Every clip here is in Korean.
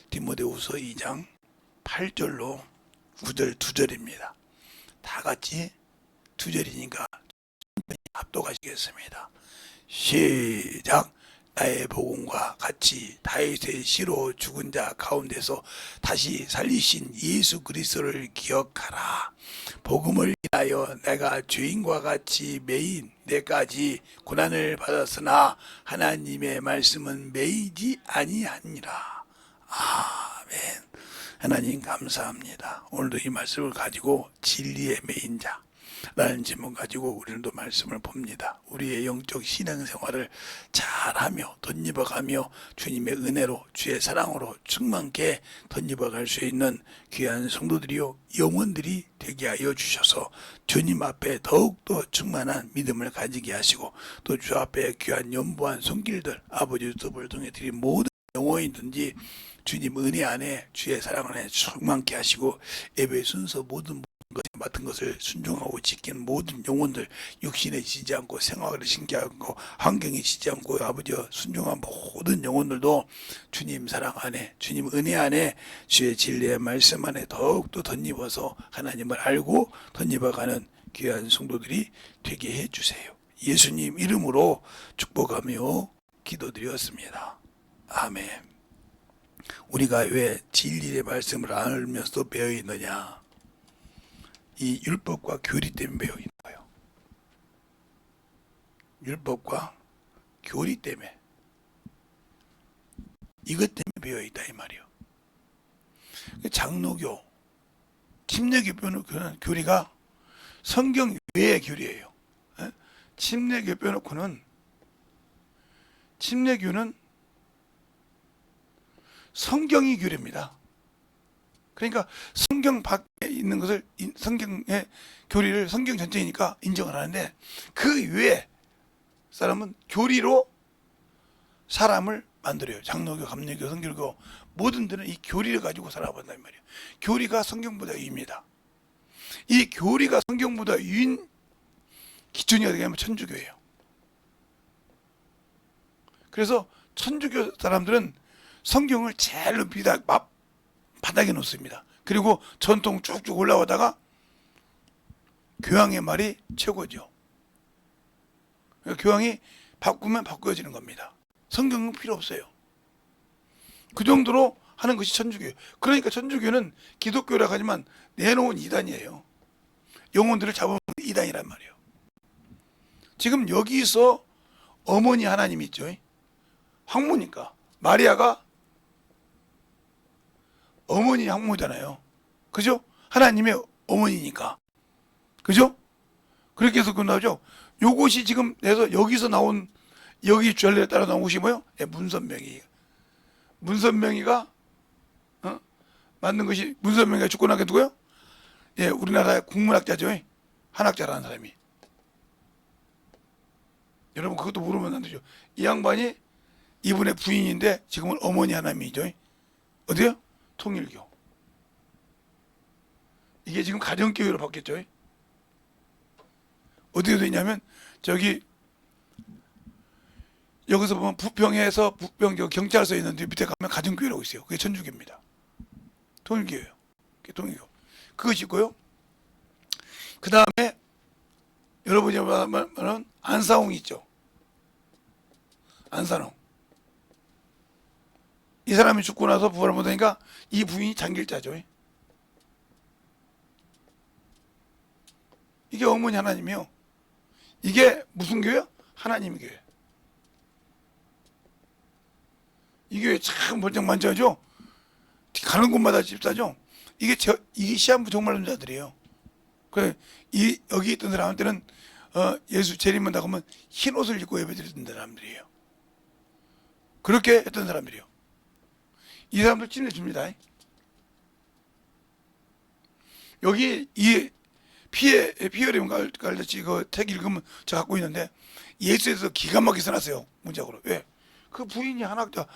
디모데후서 2장 8절로 9절 2절입니다. 다 같이 2절이니까 합독하시겠습니다. 시작. 나의 복음과 같이 다윗의 시로 죽은 자 가운데서 다시 살리신 예수 그리스도를 기억하라. 복음을 인하여 내가 죄인과 같이 매인 내까지 고난을 받았으나 하나님의 말씀은 매이지 아니하니라. 아멘. 하나님 감사합니다. 오늘도 이 말씀을 가지고 진리의 매인 자 라는 제목 가지고 우리는 말씀을 봅니다. 우리의 영적 신앙생활을 잘하며 덧입어가며 주님의 은혜로 주의 사랑으로 충만케 덧입어갈 수 있는 귀한 성도들이요 영혼들이 되게 하여 주셔서 주님 앞에 더욱더 충만한 믿음을 가지게 하시고 또 주 앞에 귀한 연보한 손길들 아버지 유튜브를 통해 드린 모든 영혼이든지 주님 은혜 안에 주의 사랑 안에 충만케 하시고 예배 순서 모든 것에 맡은 것을 순종하고 지키는 모든 영혼들, 육신에 지지 않고 생활에 지지 않고 환경에 지지 않고 아버지 순종한 모든 영혼들도 주님 사랑 안에 주님 은혜 안에 주의 진리의 말씀 안에 더욱더 덧입어서 하나님을 알고 덧입어가는 귀한 성도들이 되게 해주세요. 예수님 이름으로 축복하며 기도드렸습니다. 아멘. 우리가 왜 진리의 말씀을 알면서 배어 있느냐? 이 율법과 교리 때문에 배어 있는 거예요. 율법과 교리 때문에 이것 때문에 배어 있다 이 말이에요. 장로교, 침례교 교리가 성경 외의 교리예요. 침례교 빼놓고는 침례교는 성경이 교리입니다. 그러니까 성경 밖에 있는 것을 성경의 교리를 성경 전체이니까 인정을 하는데 그 외에 사람은 교리로 사람을 만들어요. 장로교, 감리교, 성결교 모든 데는 이 교리를 가지고 살아본단 말이에요. 교리가 성경보다 위입니다. 이 교리가 성경보다 위인 기준이 어떻게 하면 천주교예요. 그래서 천주교 사람들은 성경을 제일 높이 바닥에 놓습니다. 그리고 전통 쭉쭉 올라오다가 교황의 말이 최고죠. 그러니까 교황이 바꾸면 바꾸어지는 겁니다. 성경은 필요 없어요. 그 정도로 하는 것이 천주교예요. 그러니까 천주교는 기독교라고 하지만 내놓은 이단이에요. 영혼들을 잡으면 이단이란 말이에요. 지금 여기서 어머니 하나님이 있죠. 황무니까 마리아가 어머니 황무잖아요. 그죠? 하나님의 어머니니까. 그죠? 그렇게 해서 그 나오죠. 요것이 지금 해서 여기서 나온 여기 전례에 따라 나온 것이 뭐예요? 문선명이. 문선명이가 만든 것이 문선명이가 죽고 나게 누구요? 우리나라의 국문학자죠. 한학자라는 사람이. 여러분 그것도 모르면 안 되죠. 이 양반이 이분의 부인인데 지금은 어머니 하나님이죠. 어디요? 통일교. 이게 지금 가정교회로 바뀌었죠. 어디에 되냐면 저기 여기서 보면 부평에서 부평 경찰서 있는데 밑에 가면 가정교회라고 있어요. 그게 천주교입니다. 통일교예요. 그게 통일교. 그것이 있고요. 그 다음에 여러분이 말하는 안사홍이 있죠. 안사홍. 이 사람이 죽고 나서 부활을 못하니까 이 부인이 장길자죠. 이게 어머니 하나님이요. 이게 무슨 교회요? 하나님 교회. 이 교회 참 번쩍만져죠. 가는 곳마다 집사죠. 이게 시한부 종말론자들이에요. 그래 여기 있던 사람한테는 예수 재림한다고 하면 흰 옷을 입고 예배드리던 사람들이에요. 그렇게 했던 사람들이에요. 이 사람들 찜내줍니다. 여기 이 피어림 갈듯이 그 책 읽으면 저 갖고 있는데 예수에서 기가 막히게 써놨어요. 문장으로. 왜? 그 부인이 한학자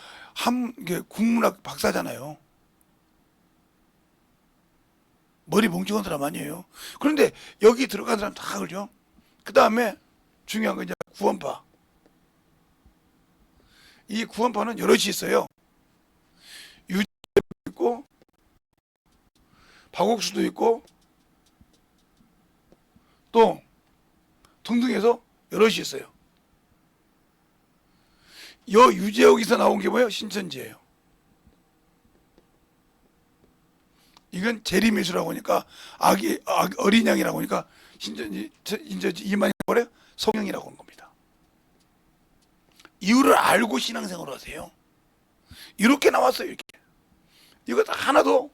국문학 박사잖아요. 머리 뭉치건 사람 아니에요. 그런데 여기 들어간 사람 다 그러죠. 그 다음에 중요한 건 이제 구원파. 이 구원파는 여럿이 있어요. 박옥수도 있고 또 등등 해서 여럿이 있어요. 유재옥에서 나온 게 뭐예요? 신천지예요. 이건 재림예수라고 하니까 어린 양이라고 하니까 신천지 이만희 뭐래요? 성령이라고 하는 겁니다. 이유를 알고 신앙생활을 하세요. 이렇게 나왔어요. 이렇게. 이거 하나도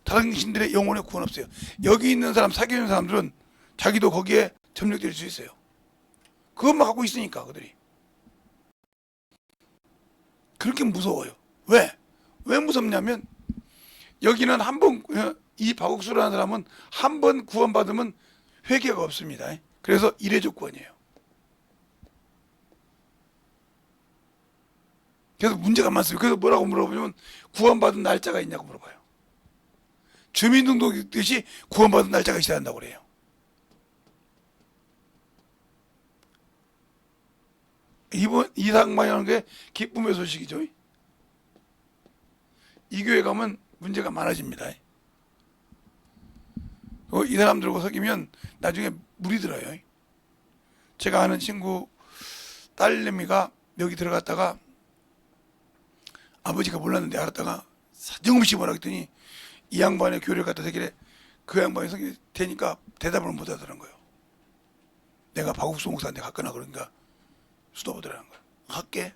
다른 신들의 영혼의 구원 없어요. 여기 있는 사람, 사귀는 사람들은 자기도 거기에 접목될 수 있어요. 그것만 갖고 있으니까 그들이. 그렇게 무서워요. 왜 무섭냐면 여기는 이 박옥수라는 사람은 한 번 구원받으면 회개가 없습니다. 그래서 이례적 구원이에요. 그래서 문제가 많습니다. 그래서 뭐라고 물어보면 구원받은 날짜가 있냐고 물어봐요. 주민등록 있듯이 구원받은 날짜가 있어야 한다고 그래요. 이 상황이 하는 게 기쁨의 소식이죠. 이 교회 가면 문제가 많아집니다. 이 사람들과 사귀면 나중에 물이 들어요. 제가 아는 친구 딸내미가 여기 들어갔다가 아버지가 몰랐는데 알았다가 사정없이 뭐라 했더니 이 양반의 교회를 갖다 대길래 그 양반이 성경이 되니까 대답을 못 하더라는 거예요. 내가 박옥수 목사한테 갔거나 그러니까 수도 보더라는 거예요. 갈게.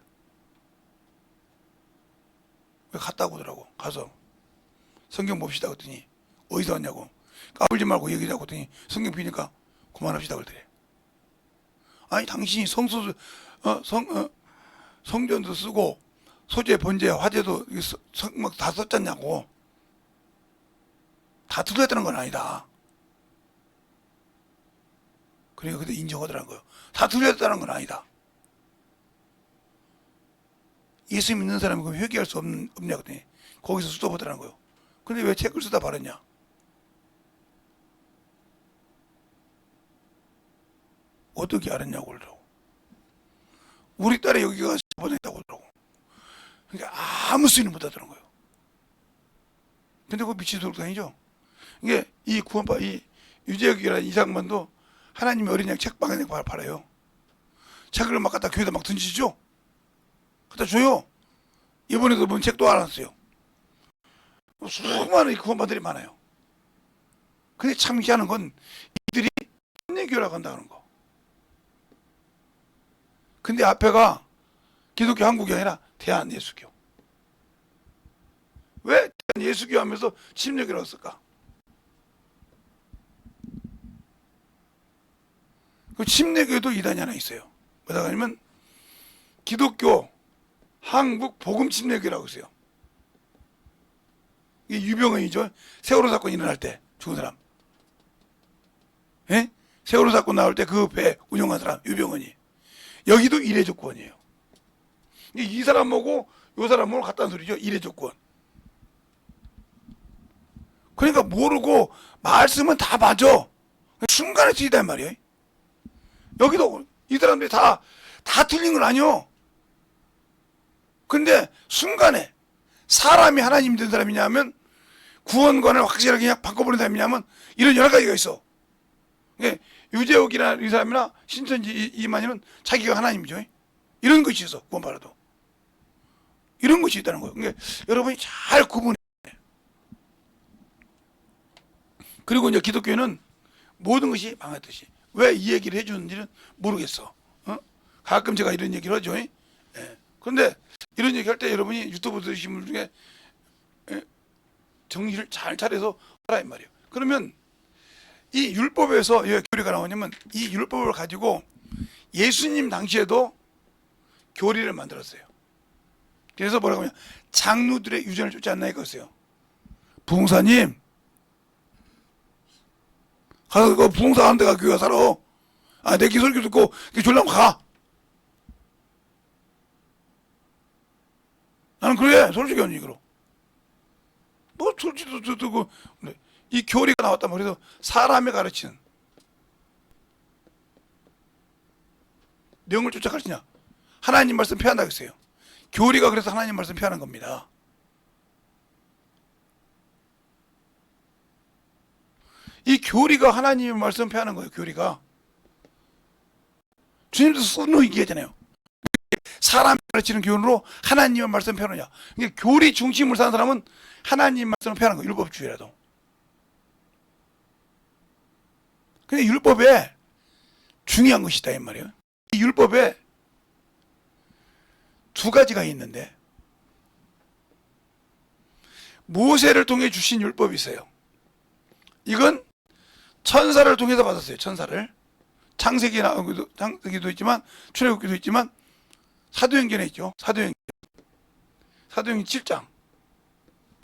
왜 갔다고 하더라고. 가서 성경 봅시다 그랬더니 어디서 왔냐고. 까불지 말고 얘기하자고 했더니 성경 비니까 그만합시다 그러더래. 아니 당신이 성전도 쓰고 소재, 번제, 화제도 다 썼잖냐고. 다 틀렸다는 건 아니다. 그러니까 그때 인정하더라는 거예요. 다 틀렸다는 건 아니다. 예수 믿는 사람이 그럼 회개할 수 없냐 그랬더니 거기서 수도 보더라는 거예요. 근데 왜 책을 쓰다 바랐냐? 어떻게 알았냐고 그러더라고. 우리 딸이 여기 가서 보냈다고 그러더라고. 그러니까 아무 소리는 못 하더라는 거예요. 근데 그거 미친 소리도 아니죠. 이게 이 유재혁이라는 이상만도 하나님의 어린 양 책방에 팔아요. 책을 막 갖다 교회에다 막 던지죠. 갖다 줘요. 이번에도 본 책도 안 왔어요. 수많은 구원받들이 많아요. 근데 참 희한한 건 이들이 천례교라고 한다는 거. 근데 앞에가 기독교 한국이 아니라 대한예수교. 왜 대한예수교 하면서 침례교라고 쓸까? 그 침례교도 이단이 하나 있어요. 뭐다 하냐면 기독교 한국 복음 침례교라고 있어요. 이게 유병헌이죠. 세월호 사건 일어날 때 죽은 사람. 예? 세월호 사건 나올 때 그 배 운영한 사람 유병헌이. 여기도 이례적 구원이에요. 이 사람하고 요 사람하고 같다는 소리죠. 이례적 구원. 그러니까 모르고 말씀은 다 맞아. 순간에 틀리단 말이에요. 여기도 이 사람들이 다 틀린 건 아니요. 근데 순간에 사람이 하나님 된 사람이냐면 구원관을 확실하게 그냥 바꿔버린 사람이냐면 이런 여러 가지가 있어. 유재옥이나 이 사람이나 신천지 이만희는 자기가 하나님이죠. 이런 것이 있어. 구원받아도. 이런 것이 있다는 거예요. 그러니까 여러분이 잘 구분해. 그리고 이제 기독교는 모든 것이 망했듯이. 왜 이 얘기를 해주는지는 모르겠어. 가끔 제가 이런 얘기를 하죠. 예. 그런데 이런 얘기 할 때 여러분이 유튜브 들으신 분 중에 정신을 잘 차려서 하라 이 말이에요. 그러면 이 율법에서 왜 교리가 나오냐면 이 율법을 가지고 예수님 당시에도 교리를 만들었어요. 그래서 뭐라고 하냐 장로들의 유전을 쫓지 않나 이거였어요. 부흥사님 가서 그 부흥사 하는 데가 교회가 살아. 내 기설교 듣고 졸라면 가. 나는 그래 솔직히 하는 얘기로. 뭐 솔직히 듣고 이 교리가 나왔단 말이에요. 사람이 가르치는 내용을 쫓아 가르치냐 하나님 말씀 피한다고 했어요. 교리가 그래서 하나님 말씀 피하는 겁니다. 이 교리가 하나님의 말씀 폐하는 거예요. 교리가. 주님도 스스로 얘기하잖아요. 사람이 가르치는 교훈으로 하나님의 말씀 폐하느냐. 그러니까 교리 중심으로 사는 사람은 하나님 말씀을 폐하는 거예요. 율법주의라도. 근데 율법에 중요한 것이다 이 말이에요. 이 율법에 두 가지가 있는데 모세를 통해 주신 율법이 있어요. 이건 천사를 통해서 받았어요. 천사를. 창세기도 있지만 출애굽기도 있지만 사도행전에 있죠. 사도행전 7장.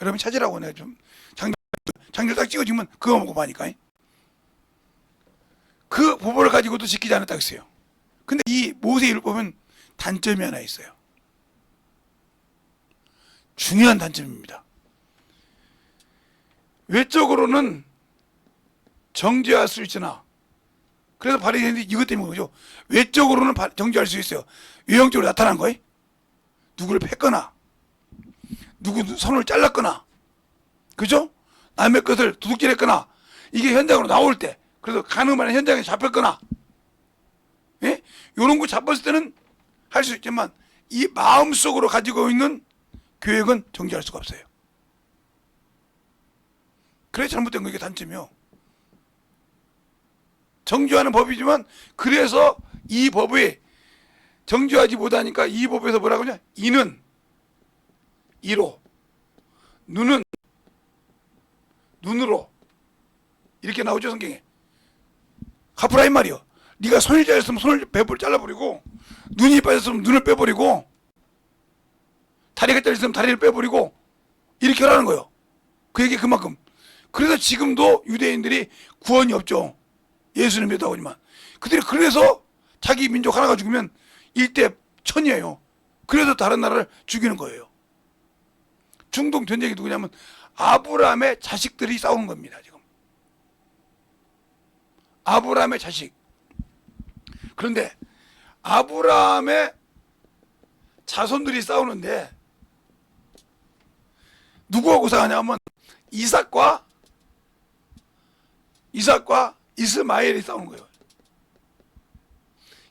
여러분 찾으라고 내가 좀 장절 딱 찍어주면 그거 보고 하니까. 그 법을 가지고도 지키지 않았다고 했어요. 근데 이 모세 율법은 단점이 하나 있어요. 중요한 단점입니다. 외적으로는 정죄할 수 있으나, 그래서 바리새인들이 이것 때문에 그죠. 외적으로는 정죄할 수 있어요. 외형적으로 나타난 거예요. 누구를 팼거나, 누구 손을 잘랐거나, 그죠? 남의 것을 도둑질했거나, 이게 현장으로 나올 때, 그래서 가늠하는 현장에 잡혔거나, 예? 이런 거 잡았을 때는 할 수 있지만, 이 마음속으로 가지고 있는 계획은 정죄할 수가 없어요. 그래서 잘못된 거 이게 단점이요. 정죄하는 법이지만, 그래서 이 법이 정죄하지 못하니까 이 법에서 뭐라고 하냐? 이는 이로, 눈은 눈으로, 이렇게 나오죠 성경에. 갚으라 이 말이요. 네가 손이 잘렸으면 손을 배부를 잘라버리고, 눈이 빠졌으면 눈을 빼버리고, 다리가 잘렸으면 다리를 빼버리고, 이렇게 하라는 거예요. 그 얘기 그만큼. 그래서 지금도 유대인들이 구원이 없죠. 예수님 믿다 보지만 그들이 그래서 자기 민족 하나가 죽으면 일대 천이에요. 그래서 다른 나라를 죽이는 거예요. 중동 전쟁이 누구냐면 아브라함의 자식들이 싸우는 겁니다. 지금 아브라함의 자식. 그런데 아브라함의 자손들이 싸우는데 누구하고 싸우냐면 이삭과 이스마엘이 싸우는 거예요.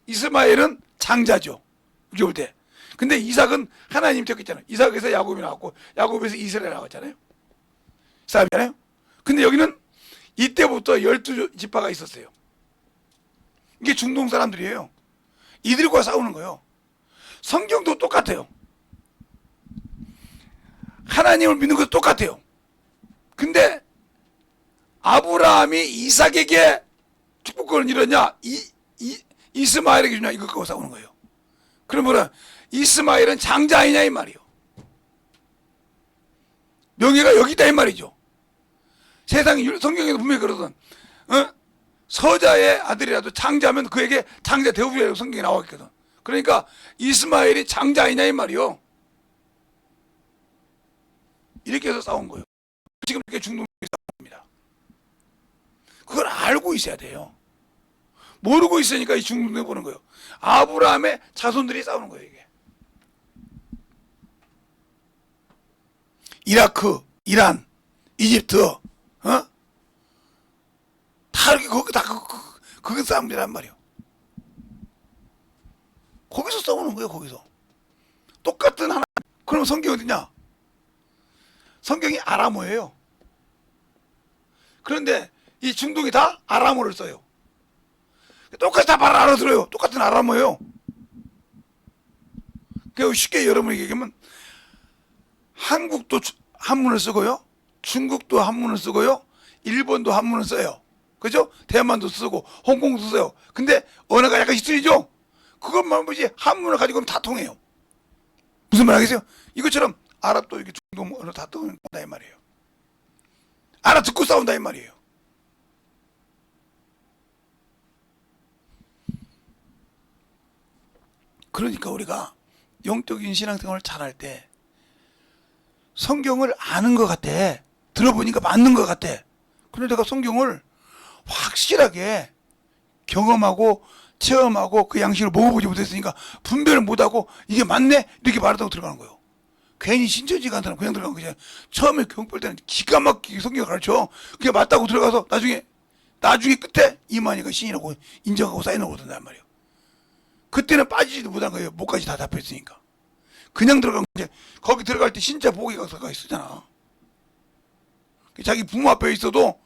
이스마엘은 장자죠. 죽을 때. 근데 이삭은 하나님 택했잖아요. 이삭에서 야곱이 나왔고 야곱에서 이스라엘 나왔잖아요. 싸움이잖아요. 근데 여기는 이때부터 12지파가 있었어요. 이게 중동 사람들이에요. 이들과 싸우는 거예요. 성경도 똑같아요. 하나님을 믿는 것도 똑같아요. 근데 아브라함이 이삭에게 축복권을 잃었냐? 이스마엘에게 주냐? 이거 갖고 싸우는 거예요. 그러면 이스마엘은 장자 아니냐 이 말이에요. 명예가 여기 있다 이 말이죠. 세상 성경에도 분명히 그러던 서자의 아들이라도 장자면 그에게 장자 대우라고 성경에 나와 있거든. 그러니까 이스마엘이 장자 아니냐 이 말이요. 이렇게 해서 싸운 거예요. 지금 이렇게 중동에 싸운 겁니다. 그걸 알고 있어야 돼요. 모르고 있으니까 이 중동에 보는 거예요. 아브라함의 자손들이 싸우는 거예요. 이게 이라크, 이란, 이집트, 다 이렇게 거기 다 그게 싸움이란 말이에요. 거기서 싸우는 거예요. 거기서 똑같은 하나. 그럼 성경이 어디냐? 성경이 아람어예요. 그런데 이 중동이 다 아람어를 써요. 똑같이 다 말 알아들어요. 똑같은 아람어예요. 그러니까 쉽게 여러분에게 얘기하면 한국도 한문을 쓰고요. 중국도 한문을 쓰고요. 일본도 한문을 써요. 그죠? 대만도 쓰고 홍콩도 써요. 근데 언어가 약간 틀리죠? 그것만 보지 한문을 가지고 다 통해요. 무슨 말 하겠어요? 이것처럼 아랍도 이렇게 중동 언어 다 통한다 이 말이에요. 알아듣고 싸운다 이 말이에요. 그러니까 우리가 영적인 신앙생활을 잘할 때 성경을 아는 것 같아. 들어보니까 맞는 것 같아. 그런데 내가 성경을 확실하게 경험하고 체험하고 그 양식을 먹어보지 못했으니까 분별을 못하고 이게 맞네? 이렇게 말하다고 들어가는 거예요. 괜히 신천지가 한 사람 그냥 들어간 거지. 처음에 경볼 때는 기가 막히게 성경을 가르쳐. 그게 맞다고 들어가서 나중에 나중에 끝에 이만희가 신이라고 인정하고 사인하고 그러단 말이에요. 그때는 빠지지도 못한 거예요. 목까지 다 잡혔으니까. 그냥 들어간 거지. 거기 들어갈 때 진짜 보호각서까지 쓰잖아. 자기 부모 앞에 있어도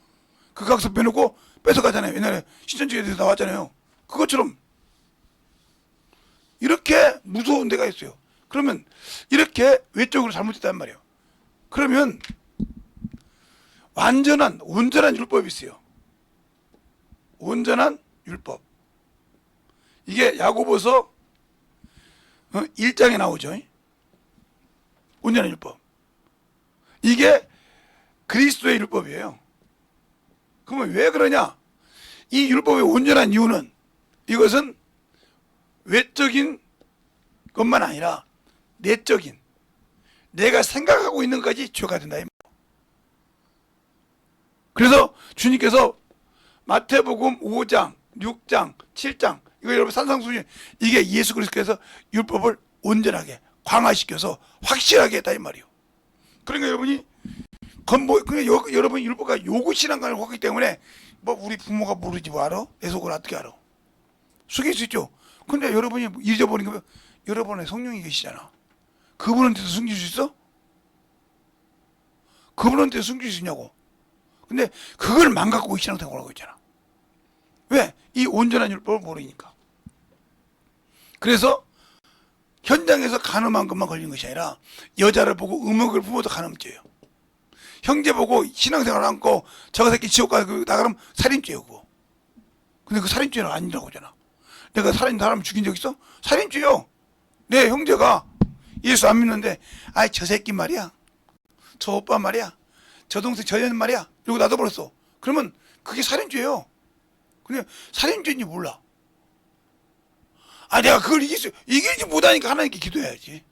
그 각서 빼놓고 뺏어가잖아요. 옛날에 신천지에 대해서 나왔잖아요. 그것처럼 이렇게 무서운 데가 있어요. 그러면 이렇게 외적으로 잘못했단 말이에요. 그러면 온전한 율법이 있어요. 온전한 율법. 이게 야고보서 1장에 나오죠. 온전한 율법. 이게 그리스도의 율법이에요. 그러면 왜 그러냐? 이 율법의 온전한 이유는 이것은 외적인 것만 아니라 내적인 내가 생각하고 있는 것까지 죄가 된다. 그래서 주님께서 마태복음 5장, 6장, 7장 이거 여러분 산상수훈 이게 예수 그리스도께서 율법을 온전하게 강화시켜서 확실하게 했다 이 말이에요. 그러니까 여러분이 여러분 율법과 요구신앙관을 갖기 때문에 뭐 우리 부모가 모르지 뭐 알아? 내 속을 어떻게 알아? 속일 수 있죠. 근데 여러분이 잊어버린 거면 여러분의 성령이 계시잖아. 그분한테도 숨길 수 있어? 그분한테도 숨길 수 있냐고. 근데 그걸 망각하고 신앙생활을 하고 있잖아. 왜? 이 온전한 율법을 모르니까. 그래서 현장에서 간음한 것만 걸린 것이 아니라 여자를 보고 음욕을 품어도 간음죄예요. 형제 보고 신앙생활 않고 저 새끼 지옥 가서 나가면 살인죄예요. 그거. 근데 그 살인죄는 아니라고 하잖아. 내가 사람 죽인 적 있어? 살인죄요. 내 형제가 예수 안 믿는데 아이 저 새끼 말이야. 저 오빠 말이야. 저 동생 저 년 말이야. 이러고 놔둬버렸어. 그러면 그게 살인죄예요. 근데 살인죄인지 몰라. 아 내가 그걸 이길지 못하니까 하나님께 기도해야지.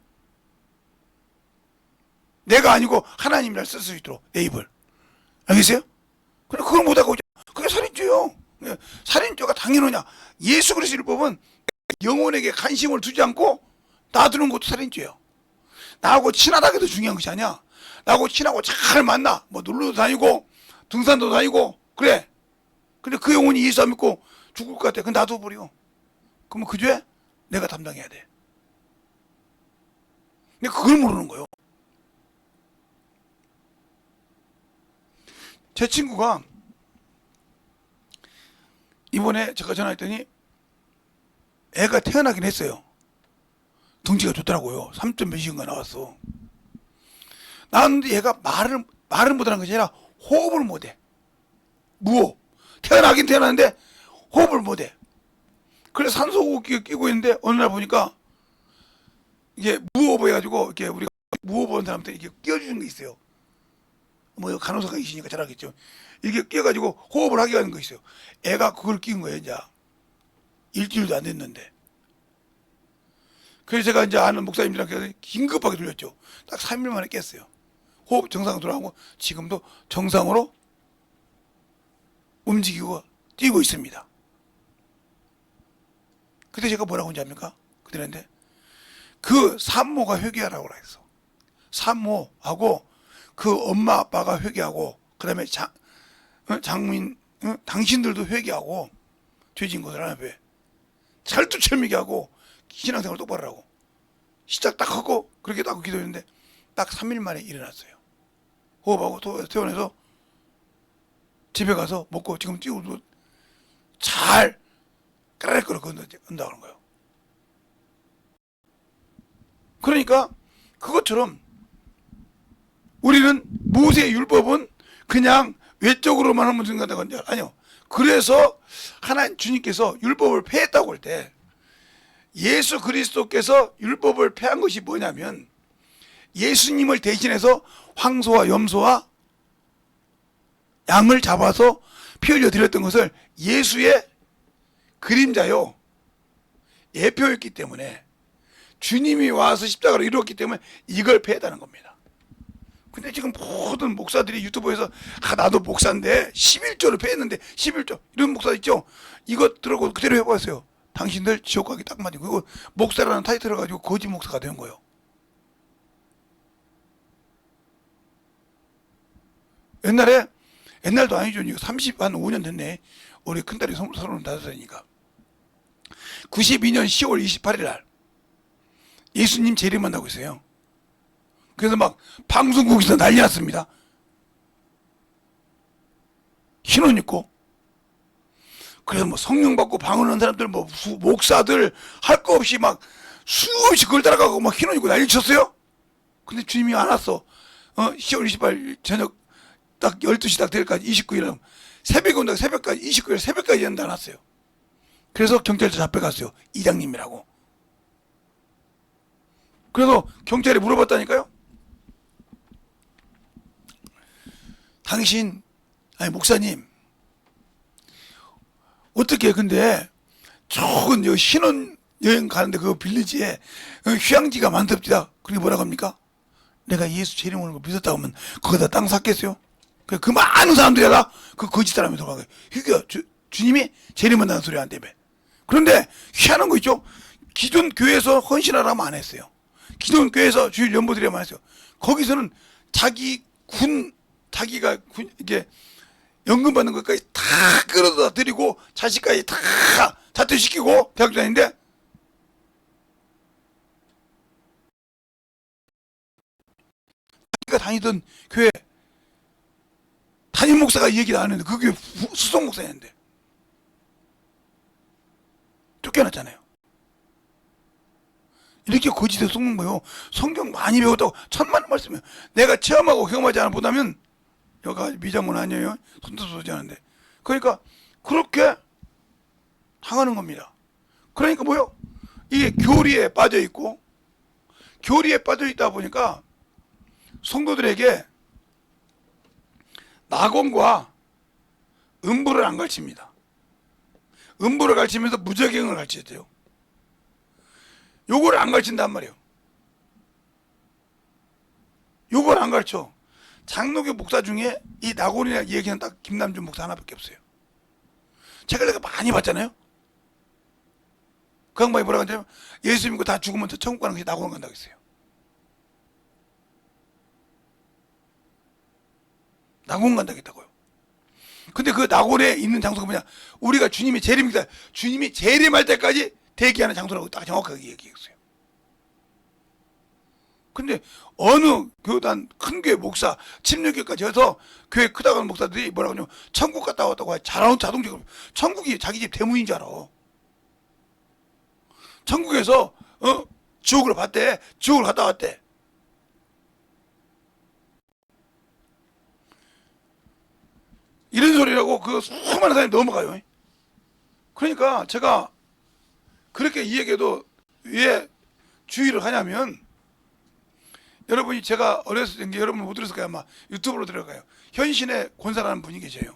내가 아니고 하나님이라 쓸 수 있도록 내 입을. 알겠어요? 근데 그걸 못하고 그게 살인죄요. 살인죄가 당연하냐? 예수 그리스도 율법은 영혼에게 관심을 두지 않고 놔두는 것도 살인죄예요. 나하고 친하다는 게 더 중요한 것이 아니야. 나하고 친하고 잘 만나. 뭐 놀러도 다니고 등산도 다니고 그래. 근데 그 영혼이 예수 안 믿고 죽을 것 같아. 그건 놔둬버려. 그러면 그 죄 내가 담당해야 돼. 근데 그걸 모르는 거예요. 제 친구가 이번에 제가 전화했더니 애가 태어나긴 했어요. 덩치가 좋더라고요. 3점 몇인가 나왔어. 나왔는데 얘가 말을 못하는 것이 아니라 호흡을 못해. 무호흡. 태어나긴 태어났는데 호흡을 못해. 그래서 산소호흡기 끼고 있는데 어느 날 보니까 이게 무호흡 해가지고 이렇게 우리가 무호흡한 사람한테 이렇게 끼워주는 게 있어요. 뭐 간호사가 있으니까 잘 알겠죠. 이렇게 끼워가지고 호흡을 하게 하는 거 있어요. 애가 그걸 끼운 거예요. 이제 일주일도 안 됐는데. 그래서 제가 이제 아는 목사님들한테 긴급하게 돌렸죠. 딱 3일 만에 깼어요. 호흡 정상으로 돌아가고 지금도 정상으로 움직이고 뛰고 있습니다. 그때 제가 뭐라고 하는지 압니까? 그들한테 그 산모가 회개하라고 했어. 산모하고 그 엄마 아빠가 회개하고 그 다음에 장민 당신들도 회개하고 죄진 것을 하나님 철두철미게 하고 신앙생활 똑바로 하고 시작 딱 하고 그렇게 딱 기도했는데 딱 3일 만에 일어났어요. 호흡하고 퇴원해서 집에 가서 먹고 지금 뛰고 잘 까르르 건다는 거예요. 그러니까 그것처럼 우리는 모세의 율법은 그냥 외적으로만 하면 된다는 건지 아니요. 그래서 하나님 주님께서 율법을 폐했다고 할 때 예수 그리스도께서 율법을 폐한 것이 뭐냐면 예수님을 대신해서 황소와 염소와 양을 잡아서 피 흘려 드렸던 것을 예수의 그림자요 예표였기 때문에 주님이 와서 십자가로 이루었기 때문에 이걸 폐했다는 겁니다. 근데 지금 모든 목사들이 유튜브에서 나도 목사인데 11조를 폐했는데 11조 이런 목사 있죠? 이거 들어고 그대로 해보았어요. 당신들 지옥 가기 딱 맞은 거고 목사라는 타이틀을 가지고 거짓 목사가 된 거예요. 옛날에 옛날도 아니죠. 이거 30한 5년 됐네. 우리 큰딸이 35살이니까. 92년 10월 28일 날 예수님 재림한다고 했어요. 그래서 막 방송국에서 난리 났습니다. 흰옷 입고. 그래서 뭐 성령 받고 방언하는 사람들, 뭐 목사들 할 거 없이 막 수없이 그걸 따라가고 막 흰옷 입고 난리 쳤어요. 근데 주님이 안 왔어. 10월 28일 저녁 딱 12시 딱 될 때까지 29일 새벽에 온다고 새벽까지 29일 새벽까지 연다 안 왔어요. 그래서 경찰서 잡혀갔어요. 이장님이라고. 그래서 경찰이 물어봤다니까요. 당신, 아니 목사님, 어떻게 근데 좋은 신혼 여행 가는데 그거 빌리지에 휴양지가 많답니다. 그게 뭐라고 합니까? 내가 예수 재림 오는 거 믿었다고 하면 거기다 땅 샀겠어요? 그 많은 사람들이 다 그 거짓 사람이 돌아가요. 이게 주님이 재림한다는 소리 안 되면. 그런데 희한한 거 있죠? 기존 교회에서 헌신하라면 안 했어요. 기존 교회에서 주일 연보드리라면 했어요. 거기서는 자기가 이게 연금 받는 것까지 다 끌어다 드리고 자식까지 다 자퇴시키고 대학교 다니는데 자기가 다니던 교회 담임 목사가 이 얘기를 안 했는데 그게 수석 목사였는데 쫓겨났잖아요. 이렇게 거짓에 속는 거예요. 성경 많이 배웠다고 천만 말씀이에요. 내가 체험하고 경험하지 않아 보다면 여기가 미장원 아니에요. 손도 쏘지 않은데. 그러니까 그렇게 당하는 겁니다. 그러니까 뭐요? 이게 교리에 빠져 있고 교리에 빠져 있다 보니까 성도들에게 낙원과 음부를 안 가르칩니다. 음부를 가르치면서 무적행을 가르치대요. 요거를 안 가르친단 말이에요. 요걸 안 가르쳐. 장로교 목사 중에 이 낙원이라 얘기하는 딱 김남준 목사 하나밖에 없어요. 책을 내가 많이 봤잖아요. 그 양반이 뭐라고 하냐면 예수 믿고 다 죽으면 천국 가는 것이 낙원 간다고 했어요. 낙원 간다고 했다고요. 근데 그 낙원에 있는 장소가 뭐냐? 우리가 주님이 재림할 때까지 대기하는 장소라고 딱 정확하게 얘기했어요. 근데 어느 교단 큰 교회 목사 침례교까지 해서 교회 크다고 하는 목사들이 뭐라고 하냐면 천국 갔다 왔다고 잘하는 자동적으로 천국이 자기 집 대문인 줄 알아. 천국에서 지옥으로 봤대. 지옥으로 갔다 왔대. 이런 소리라고 그 수많은 사람이 넘어가요. 그러니까 제가 그렇게 이 얘기해도 왜 주의를 하냐면 여러분이 제가 어렸을 때 여러분 못 들었을 거예요. 아마 유튜브로 들어가요. 현신의 권사라는 분이 계세요.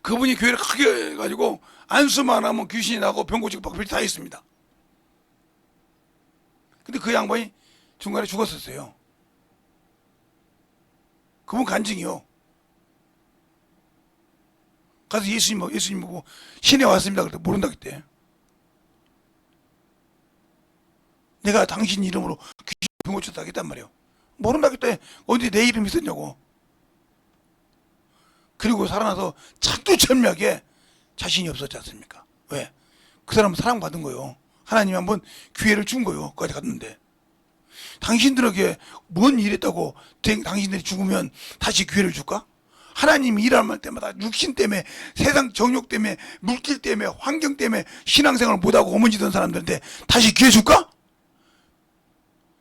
그분이 교회를 크게 해가지고 안수만 하면 귀신이 나고 병고치고 박별이 다 있습니다. 근데 그 양반이 중간에 죽었었어요. 그분 간증이요. 가서 예수님 보고 신에 왔습니다. 그때 모른다 그때. 내가 당신 이름으로 귀신 병고쳤다 했단 말이에요. 모른다 그때. 어디 내 이름 있었냐고. 그리고 살아나서 천두천명하게 자신이 없었지 않습니까? 왜? 그 사람은 사랑받은 거예요. 하나님이 한번 기회를 준 거예요. 거기까지 갔는데. 당신들에게 뭔 일했다고 당신들이 죽으면 다시 기회를 줄까? 하나님이 일할 때마다 육신 때문에 세상 정욕 때문에 물질 때문에 환경 때문에 신앙생활을 못하고 어머니던 사람들한테 다시 기회 줄까?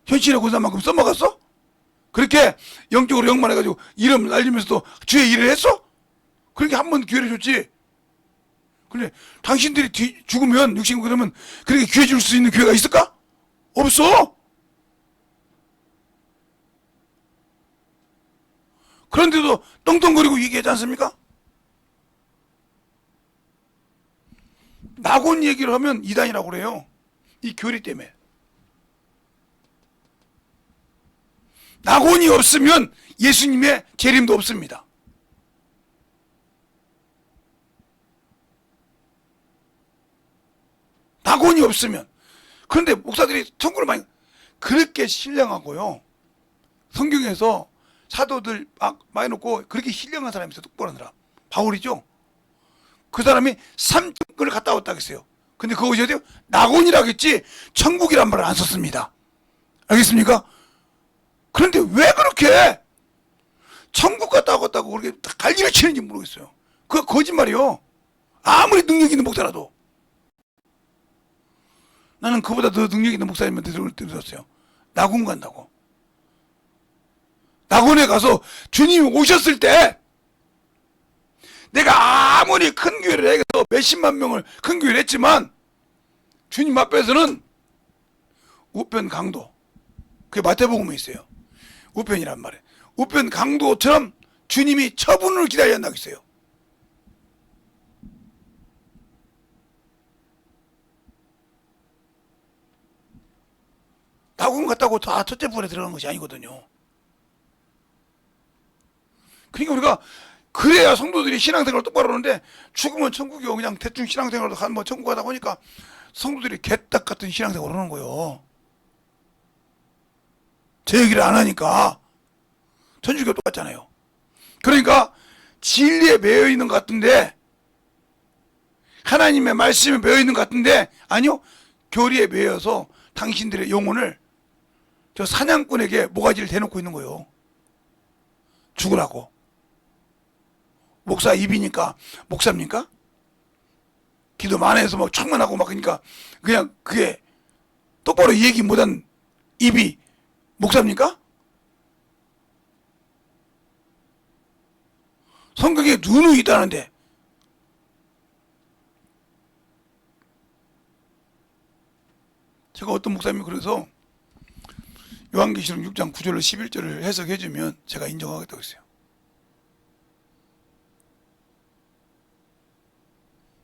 현실의 권사만큼 써먹었어? 그렇게 영적으로 영만해가지고 이름 날리면서도 주의 일을 했어? 그렇게 한 번 기회를 줬지. 근데 당신들이 죽으면 육신 그러면 그렇게 기회 줄 수 있는 기회가 있을까? 없어. 그런데도 떵떵거리고 얘기하지 않습니까? 낙원 얘기를 하면 이단이라고 그래요. 이 교리 때문에. 낙원이 없으면 예수님의 재림도 없습니다. 낙원이 없으면. 그런데 목사들이 천국을 많이 그렇게 신령하고요. 성경에서 사도들 막 많이 놓고 그렇게 신령한 사람이 있어. 똑바로 하느라. 바울이죠. 그 사람이 삼천을 갔다 왔다 했어요. 근데 그것이 어디요? 낙원이라겠지 천국이란 말을 안 썼습니다. 알겠습니까? 그런데 왜 그렇게 천국 갔다 왔다고 그렇게 갈기를 치는지 모르겠어요. 그거 거짓말이요. 아무리 능력 있는 목사라도. 나는 그보다 더 능력 있는 목사님한테 들었어요. 낙원 간다고. 낙원에 가서 주님이 오셨을 때 내가 아무리 큰 교회를 해서 몇십만 명을 큰 교회를 했지만 주님 앞에서는 우편 강도, 그게 마태복음에 있어요. 우편이란 말이에요. 우편 강도처럼 주님이 처분을 기다려야 한다고 했어요. 낙원 갔다고 다 첫째 부분에 들어가는 것이 아니거든요. 그러니까 우리가 그래야 성도들이 신앙생활을 똑바로 하는데 죽으면 천국이요. 그냥 대충 신앙생활도 한 번 천국 가다 보니까 성도들이 개떡 같은 신앙생활을 하는 거예요. 제 얘기를 안 하니까 천주교 똑같잖아요. 그러니까 진리에 매여 있는 것 같은데 하나님의 말씀에 매여 있는 것 같은데 아니요. 교리에 매여서 당신들의 영혼을 저 사냥꾼에게 모가지를 대놓고 있는 거예요. 죽으라고. 목사 입이니까 목사입니까? 기도 많이 해서 막 충만하고 막 그러니까 그냥 그게 똑바로 얘기 못한 입이 목사입니까? 성경에 누누이 있다는데 제가 어떤 목사님이 그래서 요한계시록 6장 9절로 11절을 해석해주면 제가 인정하겠다고 했어요.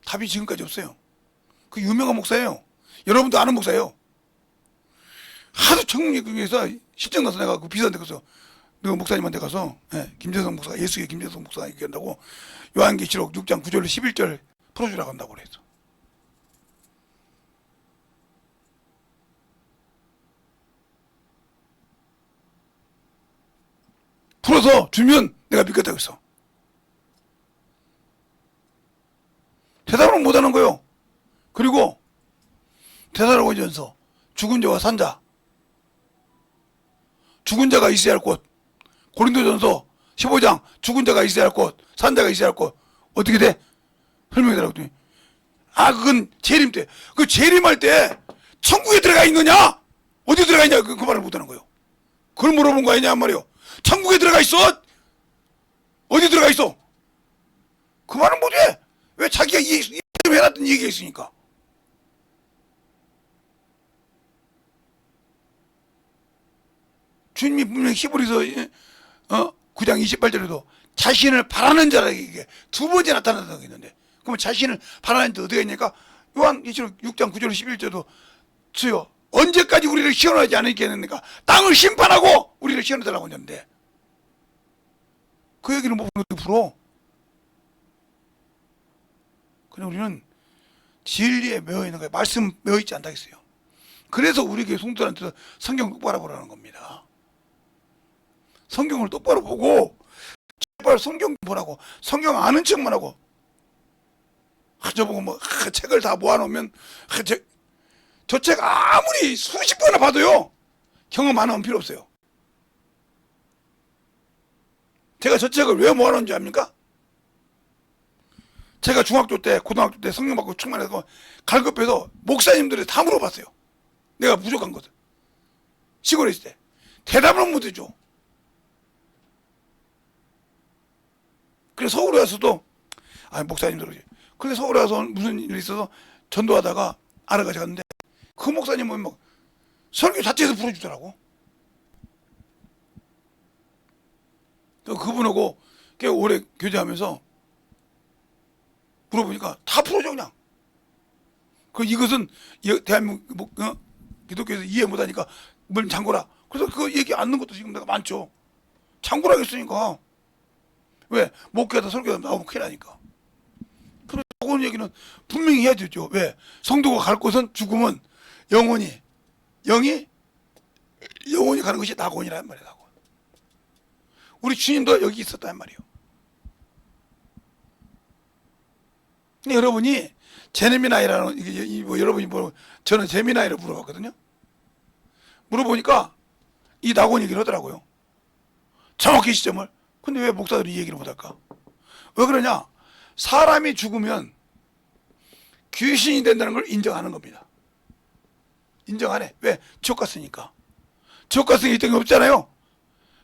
답이 지금까지 없어요. 그 유명한 목사예요. 여러분도 아는 목사예요. 하도 천국에서 실정 나서 내가 그 비서한테 가서 너 목사님한테 가서 김재성 목사가 예수의 김재성 목사가 얘기한다고 요한계시록 6장 9절로 11절 풀어주라고 한다고 그랬어. 풀어서 주면 내가 믿겠다고 했어. 대답을 못하는 거예요. 그리고 데살로니가전서 죽은 자와 산 자, 죽은 자가 있어야 할 곳, 고린도전서 15장 죽은 자가 있어야 할 곳, 산 자가 있어야 할 곳 어떻게 돼? 설명해달라고 했더니 아 그건 재림 때, 그 재림할 때 천국에 들어가 있느냐? 어디 들어가 있냐? 그 말을 못하는 거예요. 그걸 물어본 거 아니냐 말이요. 천국에 들어가 있어? 어디 들어가 있어? 그 말은 못해. 왜 자기가 해놨던 얘기가 있으니까. 주님이 분명히 히브리서 9장 28절에도 자신을 바라는 자에게 두 번째 나타난다고 했는데 그러면 자신을 바라는 자 어디가 있냐니까 요한계시록 6장 9절 11절도 주여 언제까지 우리를 시험하지 않겠느니까 땅을 심판하고 우리를 시험해달라고 했는데 그 얘기를 못 풀어. 그냥 우리는 진리에 매여있는 거예요. 말씀 매여있지 않다 했어요. 그래서 우리 교회 성도들한테 성경 똑바로 보라는 겁니다. 성경을 똑바로 보고 제발 성경 보라고. 성경 아는 척만 하고 저보고 뭐 책을 다 모아놓으면 저 책 아무리 수십 번이나 봐도요 경험 안 하면 필요 없어요. 제가 저 책을 왜 모아놓은지 압니까? 제가 중학교 때 고등학교 때 성경 받고 충만해서 갈급해서 목사님들이 다 물어봤어요. 내가 부족한 것을 시골에 있을 때 대답을 못 해줘. 그래서 서울에 와서도 목사님들 그래 서울에 와서 무슨 일이 있어서 전도하다가 알아가셨는데 그 목사님은 막 설교 자체에서 불러주더라고. 그분하고 꽤 오래 교제하면서 물어보니까 다 풀어줘 그냥. 이것은 대한민국 기독교에서 이해 못하니까 뭘 잠궈라. 그래서 그거 얘기 안 넣은 것도 지금 내가 많죠. 잠궈라겠으니까. 왜? 목회하다 설교하다 나오면 큰일 나니까. 그래서 그런 얘기는 분명히 해야 되죠. 왜? 성도가 갈 곳은 죽으면 영혼이 가는 것이 낙원이란 말이야. 낙원. 우리 주님도 여기 있었단 말이에요. 근데 여러분이 제미나이라는 여러분이 저는 제미나이를 물어봤거든요. 물어보니까 이 낙원 얘기를 하더라고요. 정확히 시점을. 근데 왜 목사들이 이 얘기를 못할까? 왜 그러냐? 사람이 죽으면 귀신이 된다는 걸 인정하는 겁니다. 인정 안 해. 왜? 지옥 갔으니까. 지옥 갔으니까 이딴 게 없잖아요.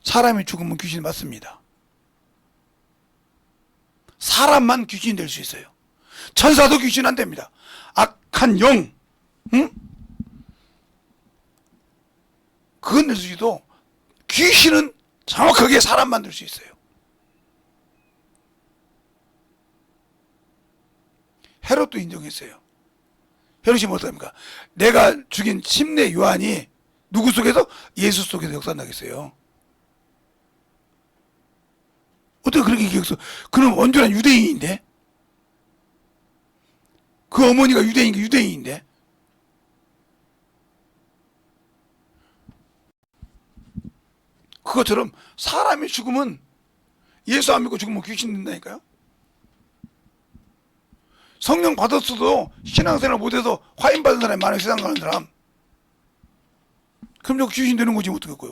사람이 죽으면 귀신이 맞습니다. 사람만 귀신이 될 수 있어요. 천사도 귀신 안 됩니다. 악한 영, 응? 그건 될 수 있어도 귀신은 정확하게 사람만 될 수 있어요. 헤롯도 인정했어요. 헤롯이 뭐랍니까? 내가 죽인 침례 요한이 누구 속에서? 예수 속에서 역사나겠어요. 어떻게 그렇게 얘기했어? 그는 온전한 유대인인데? 그 어머니가 유대인인데? 그것처럼 사람이 죽으면 예수 안 믿고 죽으면 귀신 된다니까요. 성령 받았어도 신앙생활 못해서 화인 받은 사람이 많아요. 세상 가는 사람. 그럼 저 귀신 되는 거지 어떡했고요.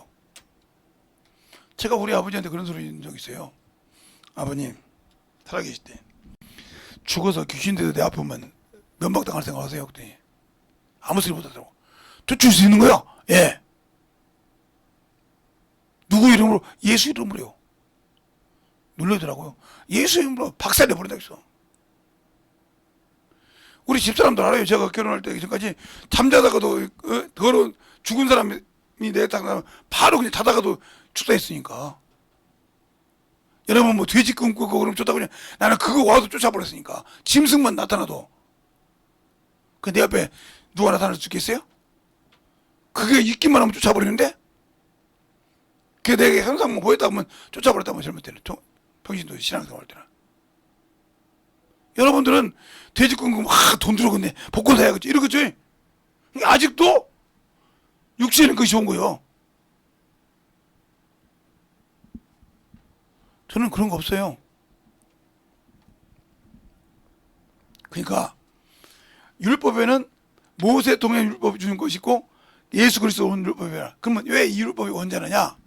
제가 우리 아버지한테 그런 소리 듣는 적 있어요. 아버님 살아계실 때 죽어서 귀신 돼도 내 아프면 면박당할 생각하세요? 그랬더니 아무 소리 못하더라고. 저 줄 수 있는 거야? 예. 누구 이름으로? 예수 이름으로요. 놀라더라고요. 예수 이름으로 박살내버린다 했어. 우리 집사람들 알아요. 제가 결혼할 때 전까지 잠자다가도 더러운 죽은 사람이 내 땅 가면 바로 그냥 자다가도 축사했으니까. 여러분 뭐 돼지 꿈꾸고 그러면 쫓다 그냥 나는 그거 와서 쫓아버렸으니까. 짐승만 나타나도. 그 내 앞에 누가 나타나서 죽겠어요? 그게 있기만 하면 쫓아버리는데? 그게 내게 현상만 보였다 하면 쫓아버렸다면 젊을 때는 평신도 신앙생활 할 때는. 여러분들은 돼지 꿈꾸면 돈 들어갔네. 복권 사야겠지. 이러겠지. 아직도 육신은 그것이 좋은 거예요. 저는 그런 거 없어요. 그러니까 율법에는 모세 통해 율법이 주는 것이 있고 예수 그리스도 온 율법이라. 그러면 왜 이 율법이 원전하냐?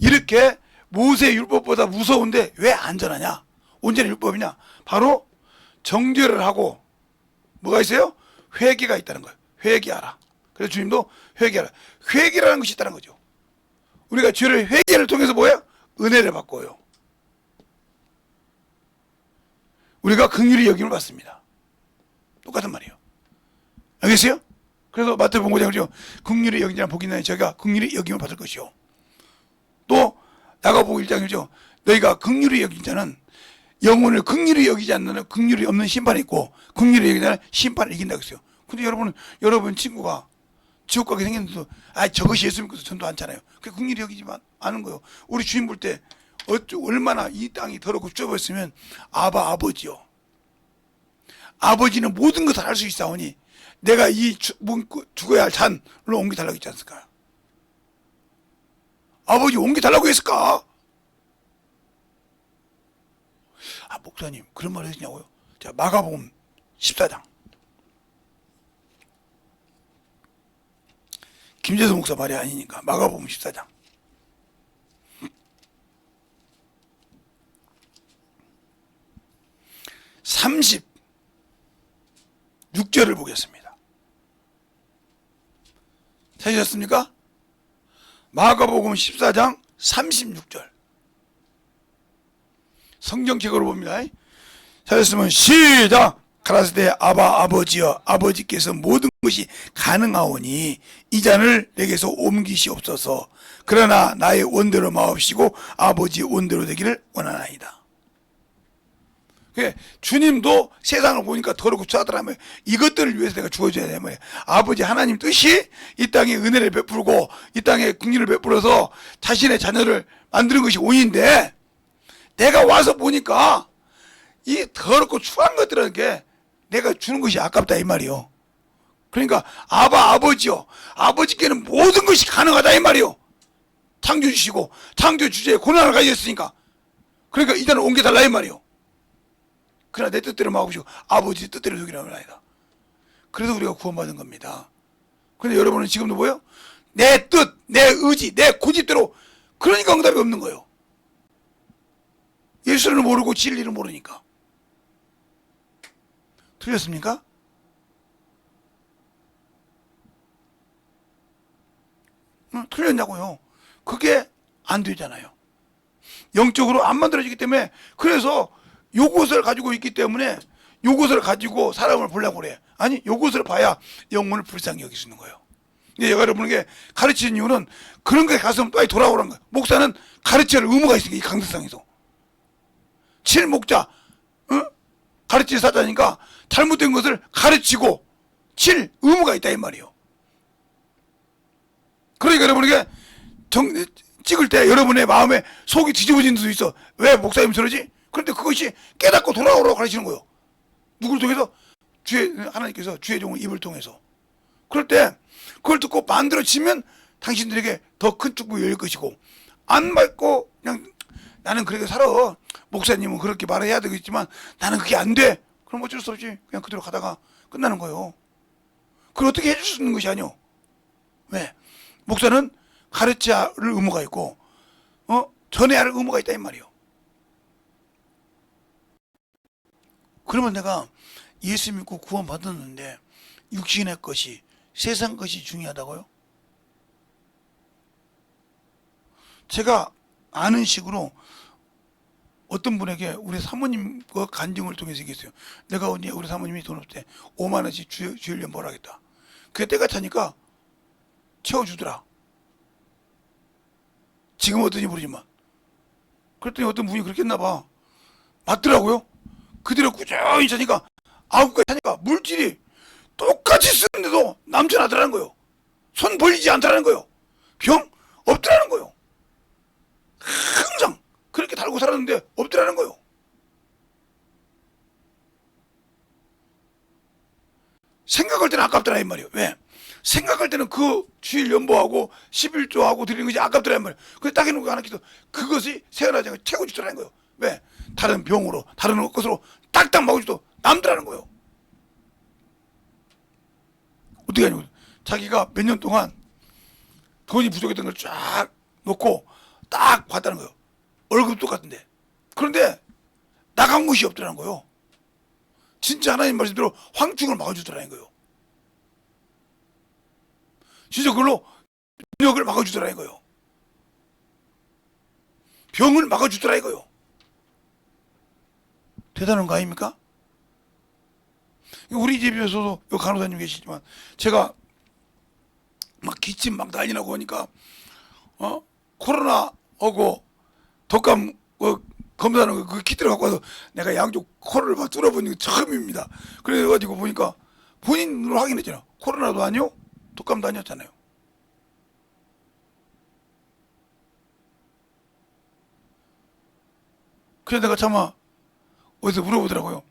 이렇게 모세 율법보다 무서운데 왜 안전하냐? 온전한 율법이냐? 바로 정죄를 하고 뭐가 있어요? 회개가 있다는 거예요. 회개하라. 그래서 주님도 회개하라. 회개라는 것이 있다는 거죠. 우리가 죄를 회개를 통해서 뭐예요? 은혜를 받고요. 우리가 긍휼히 여김을 받습니다. 똑같은 말이에요. 알겠어요? 그래서 마태복음 5장이죠. 긍휼히 여긴 자는 복이 있나니 저희가 긍휼히 여김을 받을 것이요. 또 야고보서 1장이죠. 너희가 긍휼히 여긴 자는 영혼을 긍휼히 여기지 않는 긍휼이 없는 심판이 있고 긍휼히 여긴 자는 심판을 이긴다고 했어요. 근데 여러분 친구가 지옥 가게 생겼는데도 저것이 예수 믿고서 전도 않잖아요. 그게 긍휼히 여기지만 않은 거예요. 우리 주님 볼 때 얼마나 이 땅이 더럽고 좁았으면 아버지요. 아버지는 모든 것을 할 수 있사오니 내가 이 죽어야 할 잔으로 옮겨달라고 했지 않습니까? 아버지 옮겨달라고 했을까? 목사님 그런 말 하시냐고요? 자, 마가복음 14장. 김재수 목사 말이 아니니까 마가복음 14장. (36절을) 보겠습니다. 찾으셨습니까? 마가복음 14장 36절. 성경책으로 봅니다. 찾았으면 시작! 가라사대 아버지여 아버지께서 모든 것이 가능하오니 이 잔을 내게서 옮기시옵소서. 그러나 나의 원대로 마옵시고 아버지의 원대로 되기를 원하나이다. 주님도 세상을 보니까 더럽고 추하더라면 이것들을 위해서 내가 죽어줘야 되는 거예요. 아버지 하나님 뜻이 이 땅에 은혜를 베풀고 이 땅에 긍휼을 베풀어서 자신의 자녀를 만드는 것이 원인데 내가 와서 보니까 이 더럽고 추한 것들에게 내가 주는 것이 아깝다 이 말이요. 그러니까 아버지요 아버지께는 모든 것이 가능하다 이 말이요. 창조주시고 창조주제에 고난을 가지셨으니까 그러니까 이단을 옮겨달라 이 말이요. 그러나 내 뜻대로 막으시고 아버지 뜻대로 속이라는 아니다. 그래서 우리가 구원받은 겁니다. 그런데 여러분은 지금도 뭐예요? 내 뜻, 내 의지, 내 고집대로 그러니까 응답이 없는 거예요. 예수를 모르고 진리를 모르니까. 틀렸습니까? 틀렸냐고요. 그게 안 되잖아요. 영적으로 안 만들어지기 때문에 그래서 요것을 가지고 있기 때문에 요것을 가지고 사람을 보려고 그래. 아니 요것을 봐야 영혼을 불쌍히 여길 수 있는 거예요. 근데 여러분에게 가르치는 이유는 그런 거에 가서 빨리 돌아오라는 거예요. 목사는 가르쳐야 할 의무가 있으니까 이 강대상에서. 칠목자 가르칠 사자니까 잘못된 것을 가르치고 칠 의무가 있다 이 말이에요. 그러니까 여러분에게 찍을 때 여러분의 마음에 속이 뒤집어진 수도 있어. 왜 목사님 저러지? 그런데 그것이 깨닫고 돌아오라고 가르치는 거예요. 누구를 통해서? 하나님께서 주의 종의 입을 통해서. 그럴 때 그걸 듣고 만들어지면 당신들에게 더 큰 축복이 열릴 것이고, 안 받고 그냥 나는 그렇게 살아. 목사님은 그렇게 말해야 되겠지만 나는 그게 안 돼. 그럼 어쩔 수 없이 그냥 그대로 가다가 끝나는 거예요. 그걸 어떻게 해줄 수 있는 것이 아니오. 왜? 목사는 가르쳐야 할 의무가 있고 전해야 할 의무가 있다 이 말이에요. 그러면 내가 예수 믿고 구원 받았는데 육신의 것이 세상 것이 중요하다고요? 제가 아는 식으로 어떤 분에게 우리 사모님과 간증을 통해서 얘기했어요. 내가 언니 우리 사모님이 돈 없을 때 5만 원씩 주일련 벌하겠다. 그게 때가 차니까 채워주더라. 지금 어떤지 모르지만. 그랬더니 어떤 분이 그렇게 했나 봐. 맞더라고요. 그대로 꾸준히 차니까 9가지 차니까 물질이 똑같이 쓰는데도 남쳐나더라는 거예요. 손 벌리지 않더라는 거예요. 병 없더라는 거예요. 항상 그렇게 달고 살았는데 없더라는 거예요. 생각할 때는 아깝더라 이 말이에요. 왜? 생각할 때는 그 주일 연보하고 11조하고 드리는 것이 아깝더라 이 말이에요. 그래서 딱 해놓고 하나님께서 그것이 세어나지 않고 채워주더라는 거예요. 왜? 다른 병으로 다른 것으로 딱딱 막아줘도 남더라는 거예요. 어떻게 하냐고. 자기가 몇 년 동안 돈이 부족했던 걸 쫙 놓고 딱 봤다는 거예요. 월급 똑같은데. 그런데 나간 곳이 없더라는 거예요. 진짜 하나님 말씀대로 황충을 막아주더라는 거예요. 진짜 그걸로 능력을 막아주더라 이거요. 병을 막아주더라 이거요. 대단한 거 아닙니까? 우리 집에서도 여기 간호사님 계시지만 제가 막 기침 막 난리 나고 하니까 코로나 오고 독감 검사하는 그 키트를 갖고 와서 내가 양쪽 코를 막 뚫어본 게 처음입니다. 그래가지고 보니까 본인으로 확인했잖아. 코로나도 아니요 독감도 아니었잖아요. 그래서 내가 차마 어디서 물어보더라고요.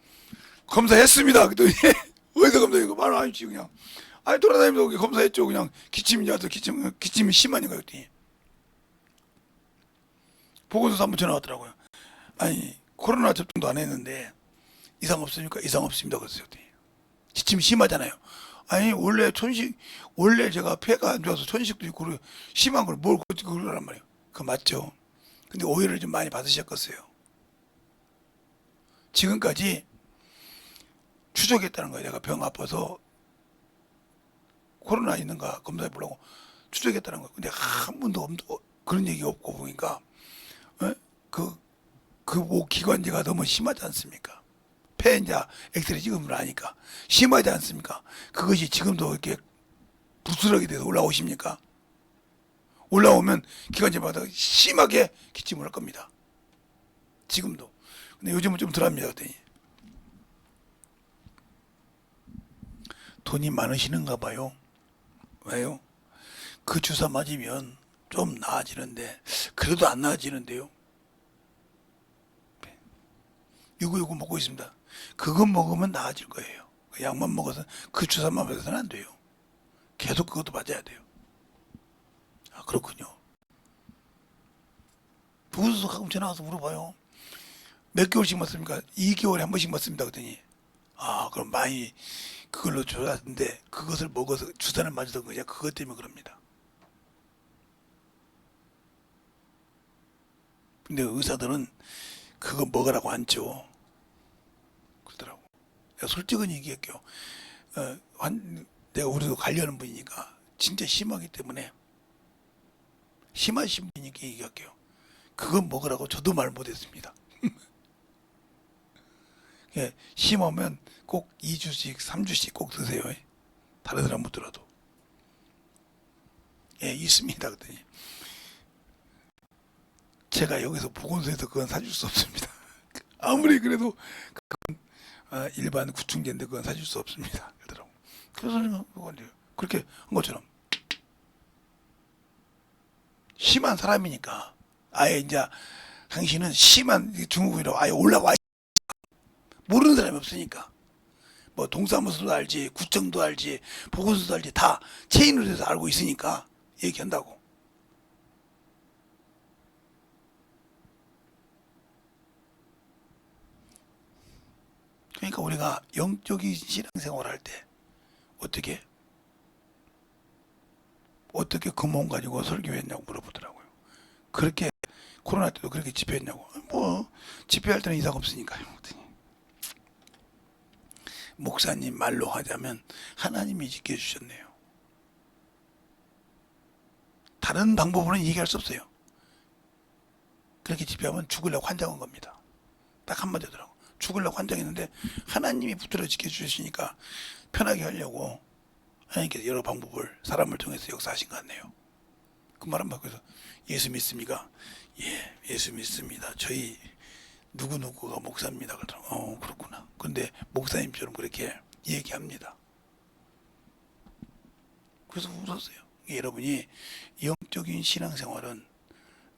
검사했습니다. 그랬더니 어디서 검사했고 말 안 했지 그냥. 아니 돌아다니면서 검사했죠. 그냥 기침이 와서 기침이 심하니까 그랬더니 보건소에서 한번 전화 왔더라고요. 아니 코로나 접종도 안 했는데 이상 없습니까? 이상 없습니다. 그랬어요. 기침이 심하잖아요. 아니 원래 제가 폐가 안 좋아서 천식도 있고 심한 걸 뭘 그러란 말이에요. 그거 맞죠. 근데 오해를 좀 많이 받으셨겠어요. 지금까지 추적했다는 거예요. 내가 병 아파서 코로나 있는가 검사해 보려고 추적했다는 거예요. 근데 한 번도 그런 얘기 없고 보니까 그 기관지가 너무 심하지 않습니까? 폐인자 엑스레이 찍으면 아니까 심하지 않습니까? 그것이 지금도 이렇게 부스러기 돼서 올라오십니까? 올라오면 기관지마다 심하게 기침을 할 겁니다. 지금도. 근데 요즘은 좀 덜합니다. 그랬더니 돈이 많으시는가 봐요. 왜요? 그 주사 맞으면 좀 나아지는데 그래도 안 나아지는데요. 요거 먹고 있습니다. 그거 먹으면 나아질 거예요. 그 약만 먹어서 그 주사만 맞아서는 안 돼요. 계속 그것도 맞아야 돼요. 아 그렇군요. 그러면 그 주사 맞으면 좀 나아지는데 그래도 안 나아지는데요. 요. 요거 먹고 있습니다. 그거 먹으면 나아질 거예요. 그 약만 먹어서 그 주사만 맞아서는 안 돼요. 계속 그것도 맞아야 돼요. 보건소서 가끔 전화 와서 물어봐요. 몇 개월씩 맞습니까? 2개월에 한 번씩 맞습니다. 그랬더니 아 그럼 많이 그걸로 좋았는데 그것을 먹어서 주사를 맞았던 거냐 그것 때문에 그럽니다. 근데 의사들은 그거 먹으라고 안 줘. 그러더라고. 내가 솔직히 얘기할게요. 내가 우리도 관리하는 분이니까 진짜 심하기 때문에 심하신 분이니까 얘기할게요. 그거 먹으라고 저도 말 못했습니다. 예, 심하면 꼭 2주씩 3주씩 꼭 드세요. 다른 사람 못 들어도. 예, 있습니다. 그랬더니 제가 여기서 보건소에서 그건 사줄 수 없습니다. 아무리 그래도 일반 구충제인데 그건 사줄 수 없습니다. 그러더라고. 그래서 제가 그렇게 한 것처럼 심한 사람이니까 아예 이제 당신은 심한 증후군이라고 아예 올라와 모르는 사람이 없으니까 뭐 동사무소도 알지 구청도 알지 보건소도 알지 다 체인으로 돼서 알고 있으니까 얘기한다고. 그러니까 우리가 영적인 신앙생활 할 때 어떻게 그 몸 가지고 설교했냐고 물어보더라고요. 그렇게 코로나 때도 그렇게 집회했냐고. 뭐 집회할 때는 이상 없으니까요. 목사님 말로 하자면 하나님이 지켜주셨네요. 다른 방법으로는 얘기할 수 없어요. 그렇게 집회하면 죽으려고 환장한 겁니다. 딱 한마디더라고. 죽으려고 환장했는데 하나님이 붙들어 지켜주시니까 편하게 하려고 하나님께서 여러 방법을 사람을 통해서 역사하신 것 같네요. 그 말 한번 그래서 예수 믿습니까? 예, 예수 믿습니다. 저희 누구누구가 목사입니다. 그러더라고. 그렇구나. 근데 목사님처럼 그렇게 얘기합니다. 그래서 웃었어요. 여러분이 영적인 신앙생활은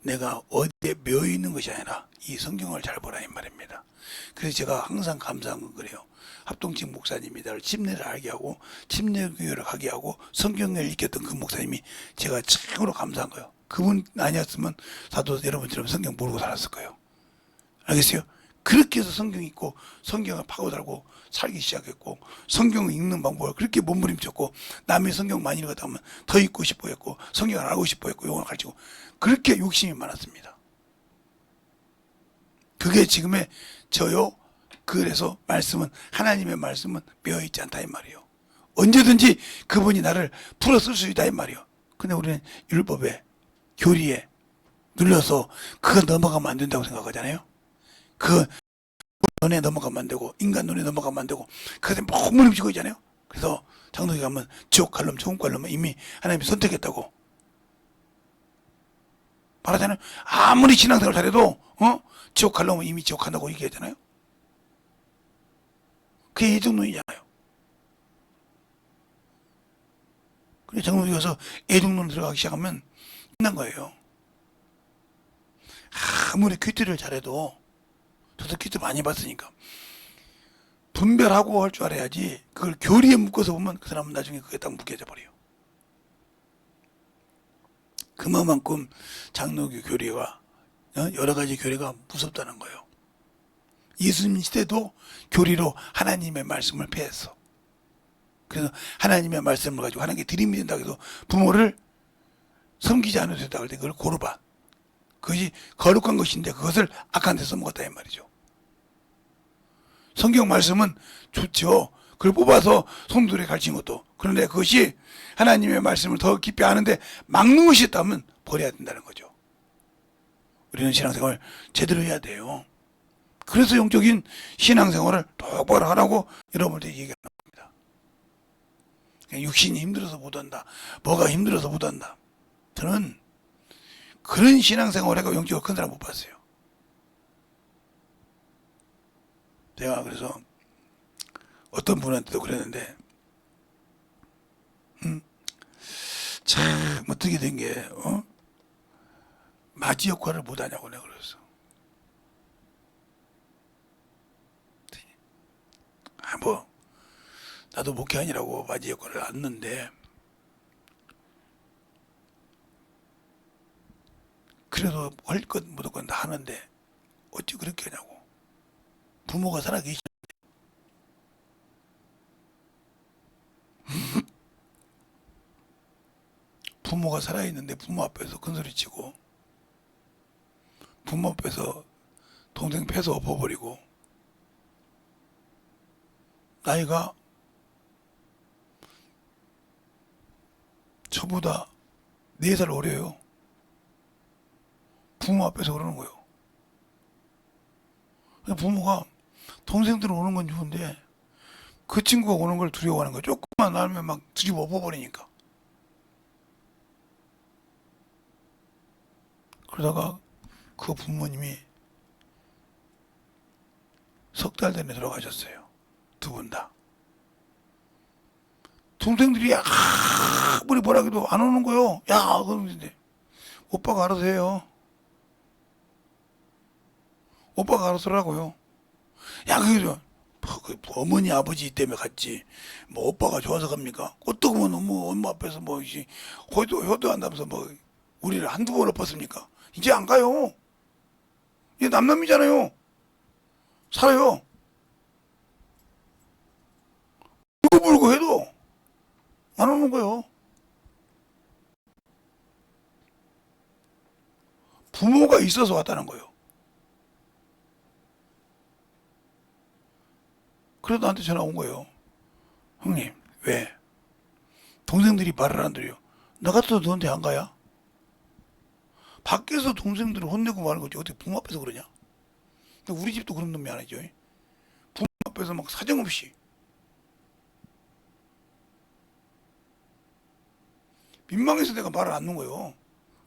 내가 어디에 묘 있는 것이 아니라 이 성경을 잘 보라 이 말입니다. 그래서 제가 항상 감사한 건 그래요. 합동직 목사님이 나를 침례를 알게 하고 침례교회를 가게 하고 성경을 읽혔던 그 목사님이 제가 참으로 감사한 거예요. 그분 아니었으면 나도 여러분처럼 성경 모르고 살았을 거예요. 알겠어요? 그렇게 해서 성경 읽고 성경을 파고들고 살기 시작했고 성경을 읽는 방법을 그렇게 몸부림쳤고 남의 성경 많이 읽었다 하면 더 읽고 싶어 했고 성경을 알고 싶어 했고 용어를 가르치고 그렇게 욕심이 많았습니다. 그게 지금의 저요. 그래서 말씀은 하나님의 말씀은 뼈있지 않다 이 말이에요. 언제든지 그분이 나를 풀어 쓸 수 있다 이 말이에요. 근데 우리는 율법에 교리에 눌려서 그거 넘어가면 안 된다고 생각하잖아요. 그 눈에 넘어가면 안 되고 인간 눈에 넘어가면 안 되고 그것에 몸부림치고 있잖아요. 그래서 장로에 가면 지옥 갈놈 천국 갈놈은 이미 하나님이 선택했다고 말하잖아요. 아무리 신앙생활 잘해도 지옥 갈놈은 이미 지옥 간다고 얘기하잖아요. 그게 애정론이잖아요. 그래서 장로에 가서 애정론으로 들어가기 시작하면 끝난 거예요. 아무리 큐티를 잘해도 저도 큐티 많이 봤으니까 분별하고 할 줄 알아야지 그걸 교리에 묶어서 보면 그 사람은 나중에 그게 딱 묶여져 버려요. 그만큼 장로교 교리가 여러 가지 교리가 무섭다는 거예요. 예수님 시대도 교리로 하나님의 말씀을 폐했어. 그래서 하나님의 말씀을 가지고 하나님께 드림이 된다고 해서 부모를 섬기지 않아도 된다고 할 때 그걸 고르바. 그것이 거룩한 것인데 그것을 악한 데 써먹었다 이 말이죠. 성경 말씀은 좋죠. 그걸 뽑아서 성도들에게 가르친 것도. 그런데 그것이 하나님의 말씀을 더 깊이 아는데 막는 것이 있다면 버려야 된다는 거죠. 우리는 신앙생활을 제대로 해야 돼요. 그래서 영적인 신앙생활을 똑바로 하라고 여러분들에게 얘기하는 겁니다. 육신이 힘들어서 못한다. 뭐가 힘들어서 못한다. 저는 그런 신앙생활을 하고 영적으로 큰 사람 못 봤어요. 제가 그래서 어떤 분한테도 그랬는데 참 어떻게 된 게 마지 역할을 못하냐고 내가 그랬어. 뭐 나도 목회아니라고 마지 역할을 안는데 그래도 할 것 무조건 다 하는데 어찌 그렇게 하냐고. 부모가 살아계시 부모가 살아있는데 부모 앞에서 큰소리치고 부모 앞에서 동생 패서 엎어버리고 나이가 저보다 4살 어려요. 부모 앞에서 그러는 거예요. 부모가 동생들 오는 건 좋은데 그 친구가 오는 걸 두려워하는 거예요. 조금만 알면 막 뒤집어 엎어버리니까. 그러다가 그 부모님이 석 달 전에 돌아가셨어요. 두 분 다. 동생들이 아무리 뭐라 해도 안 오는 거요. 야, 그러는데 오빠가 알아서 해요. 오빠가 알아서 하라고요. 야, 그죠. 어머니 아버지 때문에 갔지. 뭐 오빠가 좋아서 갑니까? 어떻게 보면 뭐 엄마 앞에서 뭐 효도한다면서 뭐 우리를 한두 번 엎었습니까? 이제 안 가요. 이제 남남이잖아요. 살아요. 울고불고 해도 안 오는 거예요. 부모가 있어서 왔다는 거예요. 그래도 나한테 전화 온 거예요. 형님, 왜? 동생들이 말을 안 들어요. 나 같아도 너한테 안 가야? 밖에서 동생들을 혼내고 말는 거지. 어떻게 부모 앞에서 그러냐? 근데 우리 집도 그런 놈이 아니죠. 부모 앞에서 막 사정없이. 민망해서 내가 말을 안 놓은 거예요.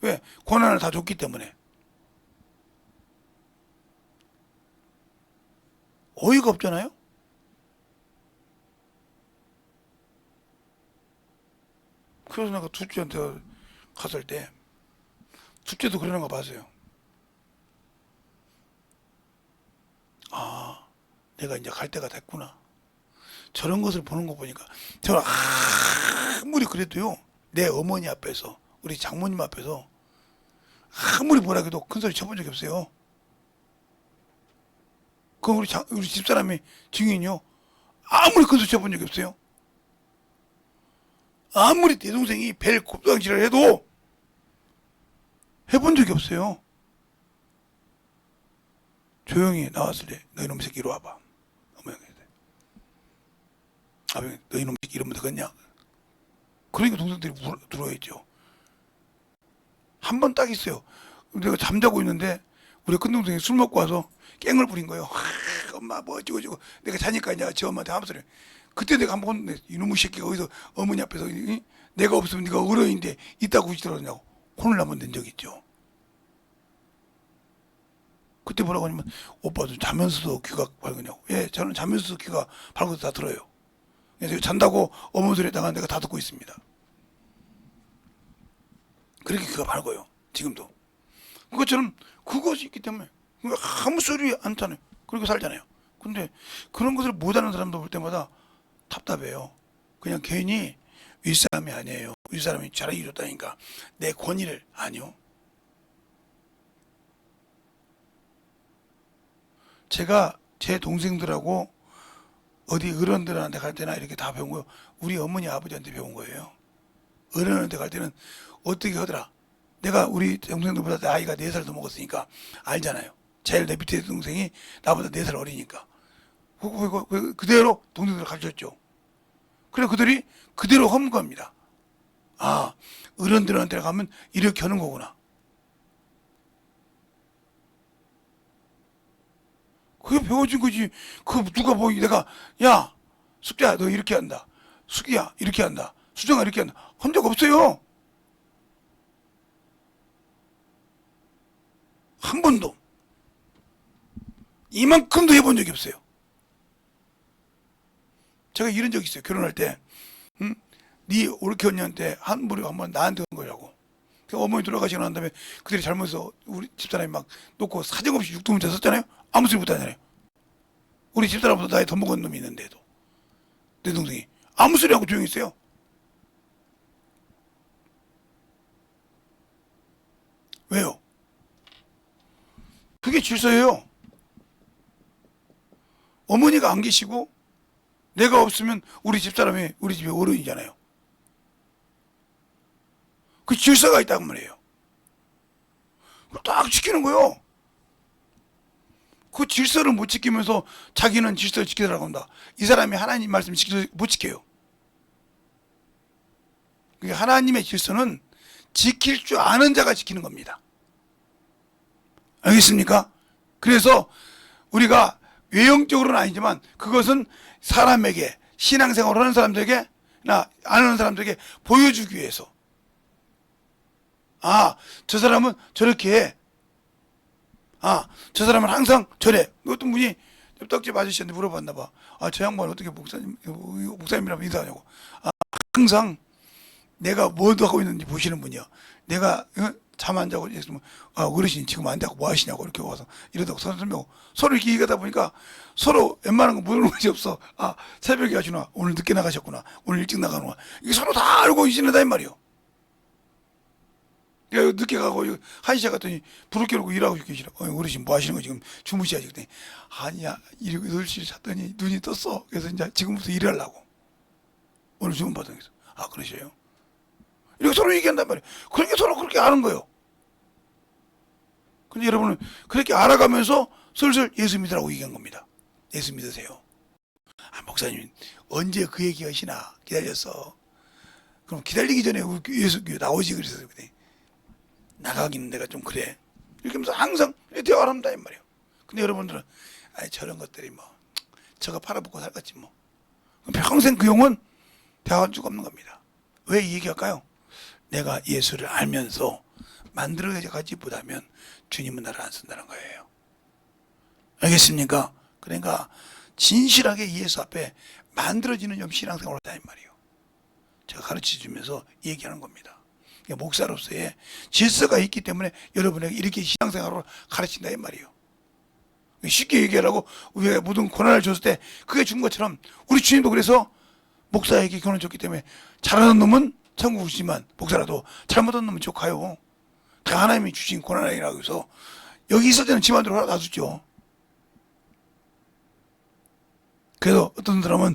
왜? 권한을 다 줬기 때문에. 어이가 없잖아요? 그래서 내가 둘째한테 갔을 때, 둘째도 그러는 거 봤어요. 아, 내가 이제 갈 때가 됐구나. 저런 것을 보는 거 보니까, 저는 아무리 그래도요, 내 어머니 앞에서, 우리 장모님 앞에서, 아무리 뭐라 해도 큰 소리 쳐본 적이 없어요. 그럼 우리 집사람이 증인이요. 아무리 큰 소리 쳐본 적이 없어요. 아무리 내 동생이 벨 곱상질을 해도 해본 적이 없어요. 조용히 나왔을 때, 너 이놈 새끼 이리 와봐. 어머니가 아버지, 너 이놈 새끼 이러면 되겠냐? 그러니까 동생들이 들어와있죠. 한 번 딱 있어요. 내가 잠자고 있는데 우리 큰 동생이 술 먹고 와서 깽을 부린 거예요. 엄마 뭐 어쩌고 내가 자니까 이제 저 엄마한테 하면서 그래. 그때 내가 한번 혼내. 이놈의 새끼가 어디서 어머니 앞에서 내가 없으면 네가 어른인데 이따구 지더라냐고 혼을 한번 낸 적이 있죠. 그때 뭐라고 하냐면 오빠도 자면서도 귀가 밝으냐고. 예, 저는 자면서도 귀가 밝아서 다 들어요. 그래서 잔다고 어머니 소리 당한 내가 다 듣고 있습니다. 그렇게 귀가 밝아요. 지금도. 그것처럼 그것이 있기 때문에 아무 소리 안 타네. 그렇게 살잖아요. 근데 그런 것을 못하는 사람도 볼 때마다 답답해요. 그냥 괜히 윗사람이 아니에요. 윗사람이 잘하기 좋다니까 내 권위를 아니요. 제가 제 동생들하고 어디 어른들한테 갈 때나 이렇게 다 배운 거요. 우리 어머니 아버지한테 배운 거예요. 어른한테 갈 때는 어떻게 하더라. 내가 우리 동생들보다 나이가 4살 더 먹었으니까 알잖아요. 제일 내 밑에 동생이 나보다 4살 어리니까. 그대로 동생들을 가르쳤죠. 그래 그들이 그대로 하는 겁니다. 아, 어른들한테 가면 이렇게 하는 거구나. 그게 배워진 거지. 그 누가 뭐 내가 야 숙자야 너 이렇게 한다. 숙이야 이렇게 한다. 수정아 이렇게 한다. 한 적 없어요. 한 번도. 이만큼도 해본 적이 없어요. 제가 이런 적 있어요. 결혼할 때, 응? 네 올케 언니한테 한 무리 한번 나한테 온 거라고. 그 어머니 돌아가시고 난 다음에 그들이 잘못해서 우리 집사람이 막 놓고 사정없이 육두문자 썼잖아요. 아무 소리 못하잖아요. 우리 집사람보다 나이 더 먹은 놈이 있는데도 내 동생이 아무 소리 하고 조용히 있어요. 왜요? 그게 질서예요. 어머니가 안 계시고 내가 없으면 우리 집사람이 우리 집의 어른이잖아요. 그 질서가 있다고 말이에요. 딱 지키는 거예요. 그 질서를 못 지키면서 자기는 질서를 지키더라고 한다. 이 사람이 하나님 말씀 못 지켜요. 그러니까 하나님의 질서는 지킬 줄 아는 자가 지키는 겁니다. 알겠습니까? 그래서 우리가 외형적으로는 아니지만 그것은 사람에게, 신앙생활을 하는 사람들에게, 나 안 하는 사람들에게 보여주기 위해서, 아, 저 사람은 저렇게 해. 아, 저 사람은 항상 저래. 어떤 분이 떡집 아저씨한테 물어봤나 봐. 아, 저 양반 어떻게 목사님이라고 인사하냐고. 아, 항상 내가 뭐 하고 있는지 보시는 분이야. 내가 잠 안 자고 있으면, 아, 어르신 지금 안 자고 뭐 하시냐고 이렇게 와서 이러다가 설명하고 서로 이렇게 얘기하다 보니까 서로 웬만한 거 모르는 것이 없어. 아, 새벽에 가시나? 오늘 늦게 나가셨구나. 오늘 일찍 나가는구나. 이게 서로 다 알고 지낸다 이 말이요. 내가 늦게 가고 1시에 갔더니 불을 켜놓고 일하고 계시라. 어르신 뭐 하시는 거 지금 주무셔야지. 그랬더니 아니야, 8시를 잤더니 눈이 떴어. 그래서 이제 지금부터 일하려고. 오늘 주문 받은 거죠. 아, 그러셔요? 이렇게 서로 얘기한단 말이에요. 그러니까 서로 그렇게 아는 거예요. 근데 여러분은 그렇게 알아가면서 슬슬 예수 믿으라고 얘기한 겁니다. 예수 믿으세요. 아, 목사님 언제 그 얘기 하시나 기다렸어. 그럼 기다리기 전에 예수 교회 나오지 그래서 나가기는 내가 좀 그래. 이렇게 하면서 항상 대화를 합니다 이 말이에요. 근데 여러분들은 아니 저런 것들이 뭐 저거 팔아먹고 살겠지 뭐. 평생 그 용은 대화할 수가 없는 겁니다. 왜 이 얘기할까요? 내가 예수를 알면서 만들어가지 못하면 주님은 나를 안 쓴다는 거예요. 알겠습니까? 그러니까 진실하게 예수 앞에 만들어지는 좀 신앙생활을 하다 이 말이에요. 제가 가르쳐주면서 얘기하는 겁니다. 목사로서의 질서가 있기 때문에 여러분에게 이렇게 신앙생활을 가르친다 이 말이에요. 쉽게 얘기하라고 우리가 모든 고난을 줬을 때 그게 준 것처럼 우리 주님도 그래서 목사에게 권한을 줬기 때문에 잘하는 놈은 천국 오시지만 목사라도 잘못한 놈은 지옥 가요. 다 하나님이 주신 고난이라고 해서 여기 있을 때는 지 마음대로 하나 놔두죠. 그래서 어떤 사람은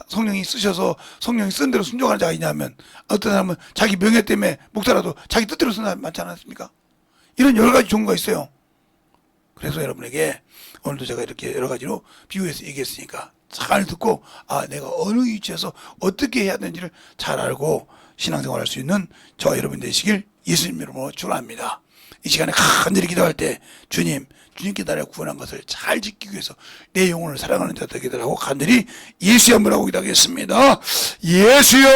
성령이 쓰셔서 성령이 쓴 대로 순종하는 자가 있냐면 어떤 사람은 자기 명예 때문에 목사라도 자기 뜻대로 쓰는 사람 많지 않습니까? 이런 여러 가지 종류가 있어요. 그래서 여러분에게 오늘도 제가 이렇게 여러 가지로 비유해서 얘기했으니까 잘 듣고 아 내가 어느 위치에서 어떻게 해야 되는지를 잘 알고 신앙생활 할 수 있는 저와 여러분 되시길 예수님 이름으로 축원합니다. 이 시간에 간절히 기도할 때 주님께 나를 구원한 것을 잘 지키기 위해서 내 영혼을 사랑하는 자 되게 되라고 간절히 예수의 한번 하고 기도하겠습니다. 예수여!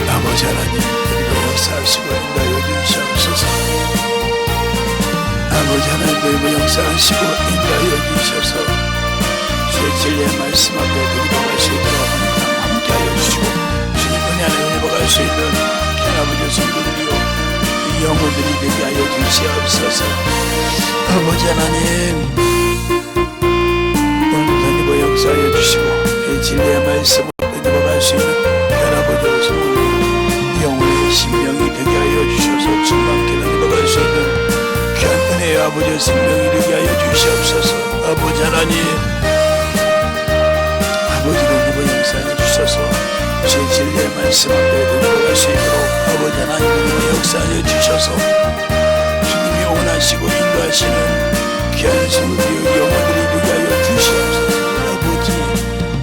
아버지 하나님 그리고 역사하시고 인도하여 주시옵소서. 아버지 하나님 그리고 역사하시고 인도하여 주셔서 주의 진리의 말씀 앞에 들어갈 수 있도록 함께하여 주시고 주님 은혜 안에 들어갈 수 있는 아버지 성도들이요 이 영혼들이 되게 하여 주시옵소서. 아버지 하나님 오늘도 하나님 역사하여 주시고 주의 진리의 말씀을 들어갈 수 있는 아버지 성도들 영혼의 심령이 되게 하여 주셔서 충만케 넘어갈 수 있는 귀한 은혜의 아버지의 생명이 되게 하여 주시옵소서. 아버지 하나님 아버지도 누구 역사해 주셔서 제 진리의 말씀 앞에 넘어갈 수 있도록 아버지 하나님 누구 역사해 주셔서 주님이 원하시고 인도하시는 귀한 성도의 영혼들이 되게 하여 주시옵소서. 아버지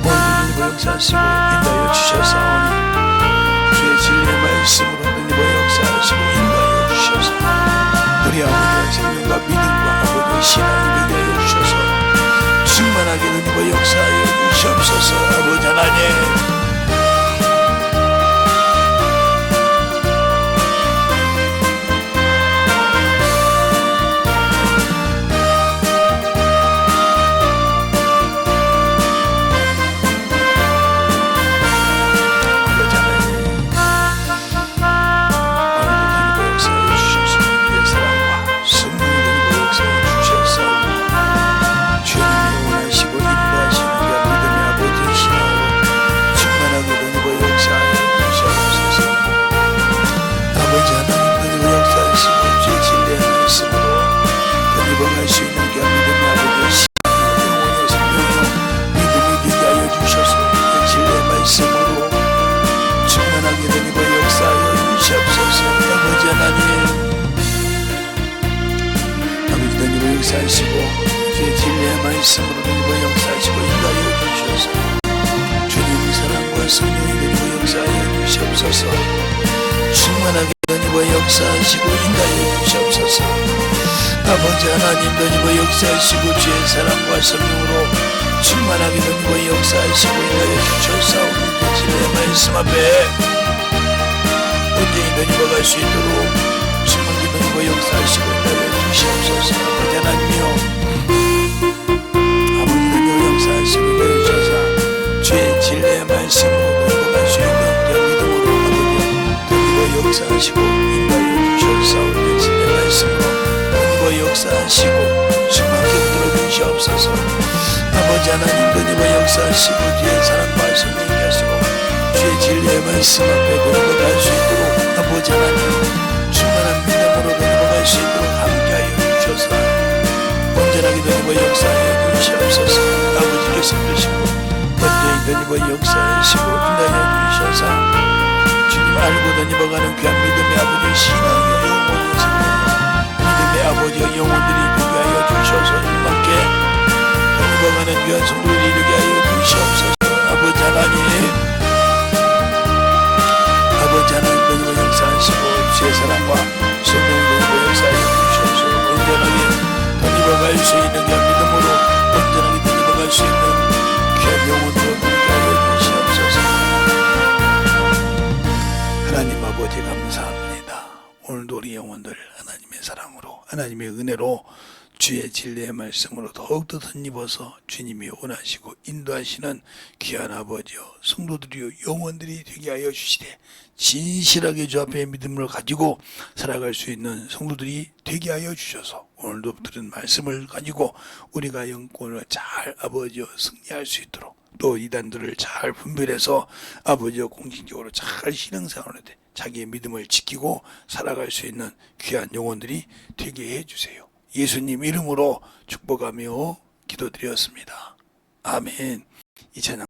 오늘 누구 역사하시고 인도하여 주셨사오니 주의 진리의 말씀으로 은혜와 역사하시고 인도하여 주셔서 우리 아버지의 생명과 믿음과 아버지의 신앙이 되게 하여 주셔서 충만하게 은혜와 역사하여 주시옵소서. 아버지 하나님, 역사하시고 주의 진리의 말씀으로 은혜와 역사하시고 인도하여 주셔서 주님 사랑과 성령의 은혜와 역사하여 주시옵소서. 충만하게 은혜와 역사하시고 인도하여 주시옵소서. 아버지 하나님, 은혜와 역사하시고 주의 사랑과 성령으로 충만하게 은혜와 역사하시고 인도하여 주셔서 주의 진리의 말씀 앞에 온전히 은혜와 갈 수 있도록 충만하게 은혜와 역사하시고 인도하여 주시옵소서. 아버지 하나님이여, 아버지 은혜와 역사하시고 인도하여 주셔서 주의 진리의 말씀으로 은혜와 갈 수 있는 믿음으로 아버지 은혜와 역사하시고 인도하여 주셔서 주의 진리의 말씀으로 은혜와 역사하시고 충만하게 붙들어 주시옵소서. 아버지 하나님, 은혜와 역사하시고 주의 사랑과 성령이 하시고 주의 진리의 말씀 앞에 은혜와 갈 수 있도록 아버지 하나님 충만한 믿음으로 넘어갈 수 있도록 함께하여 주셔서 온전하게 넘어가 역사하여 주시옵소서. 아버지께서 그러시고 온전히 넘어가 역사하시고 인도하여 주셔서 주님 알고 넘어가는 귀한 믿음의 아버지 신앙의 영혼의 생명 믿음의 아버지의 영혼들이 되게 하여 주셔서 주님께 넘어가는 귀한 성도들이 되게 하여 주시옵소서. 아버지 하나님, 아버지 하나님 은혜와 역사하시고 주의 사랑과 성령의 은혜와 역사하여 주셔서 온전하게 던져갈 수 있는 귀한 믿음으로 온전하게 던져갈 수 있는 귀한 영혼으로 함께하여 주시옵소서. 하나님 아버지 감사합니다. 오늘도 우리 영혼들 하나님의 사랑으로 하나님의 은혜로 주의 진리의 말씀으로 더욱더 덧입어서 주님이 원하시고 인도하시는 귀한 아버지여 성도들이여 영혼들이 되게 하여 주시되 진실하게 주 앞에 믿음을 가지고 살아갈 수 있는 성도들이 되게 하여 주셔서 오늘도 들은 말씀을 가지고 우리가 영권을 잘 아버지여 승리할 수 있도록 또 이단들을 잘 분별해서 아버지여 공식적으로 잘 신앙생활을 해 자기의 믿음을 지키고 살아갈 수 있는 귀한 영혼들이 되게 해주세요. 예수님 이름으로 축복하며 기도드렸습니다. 아멘. 이 찬양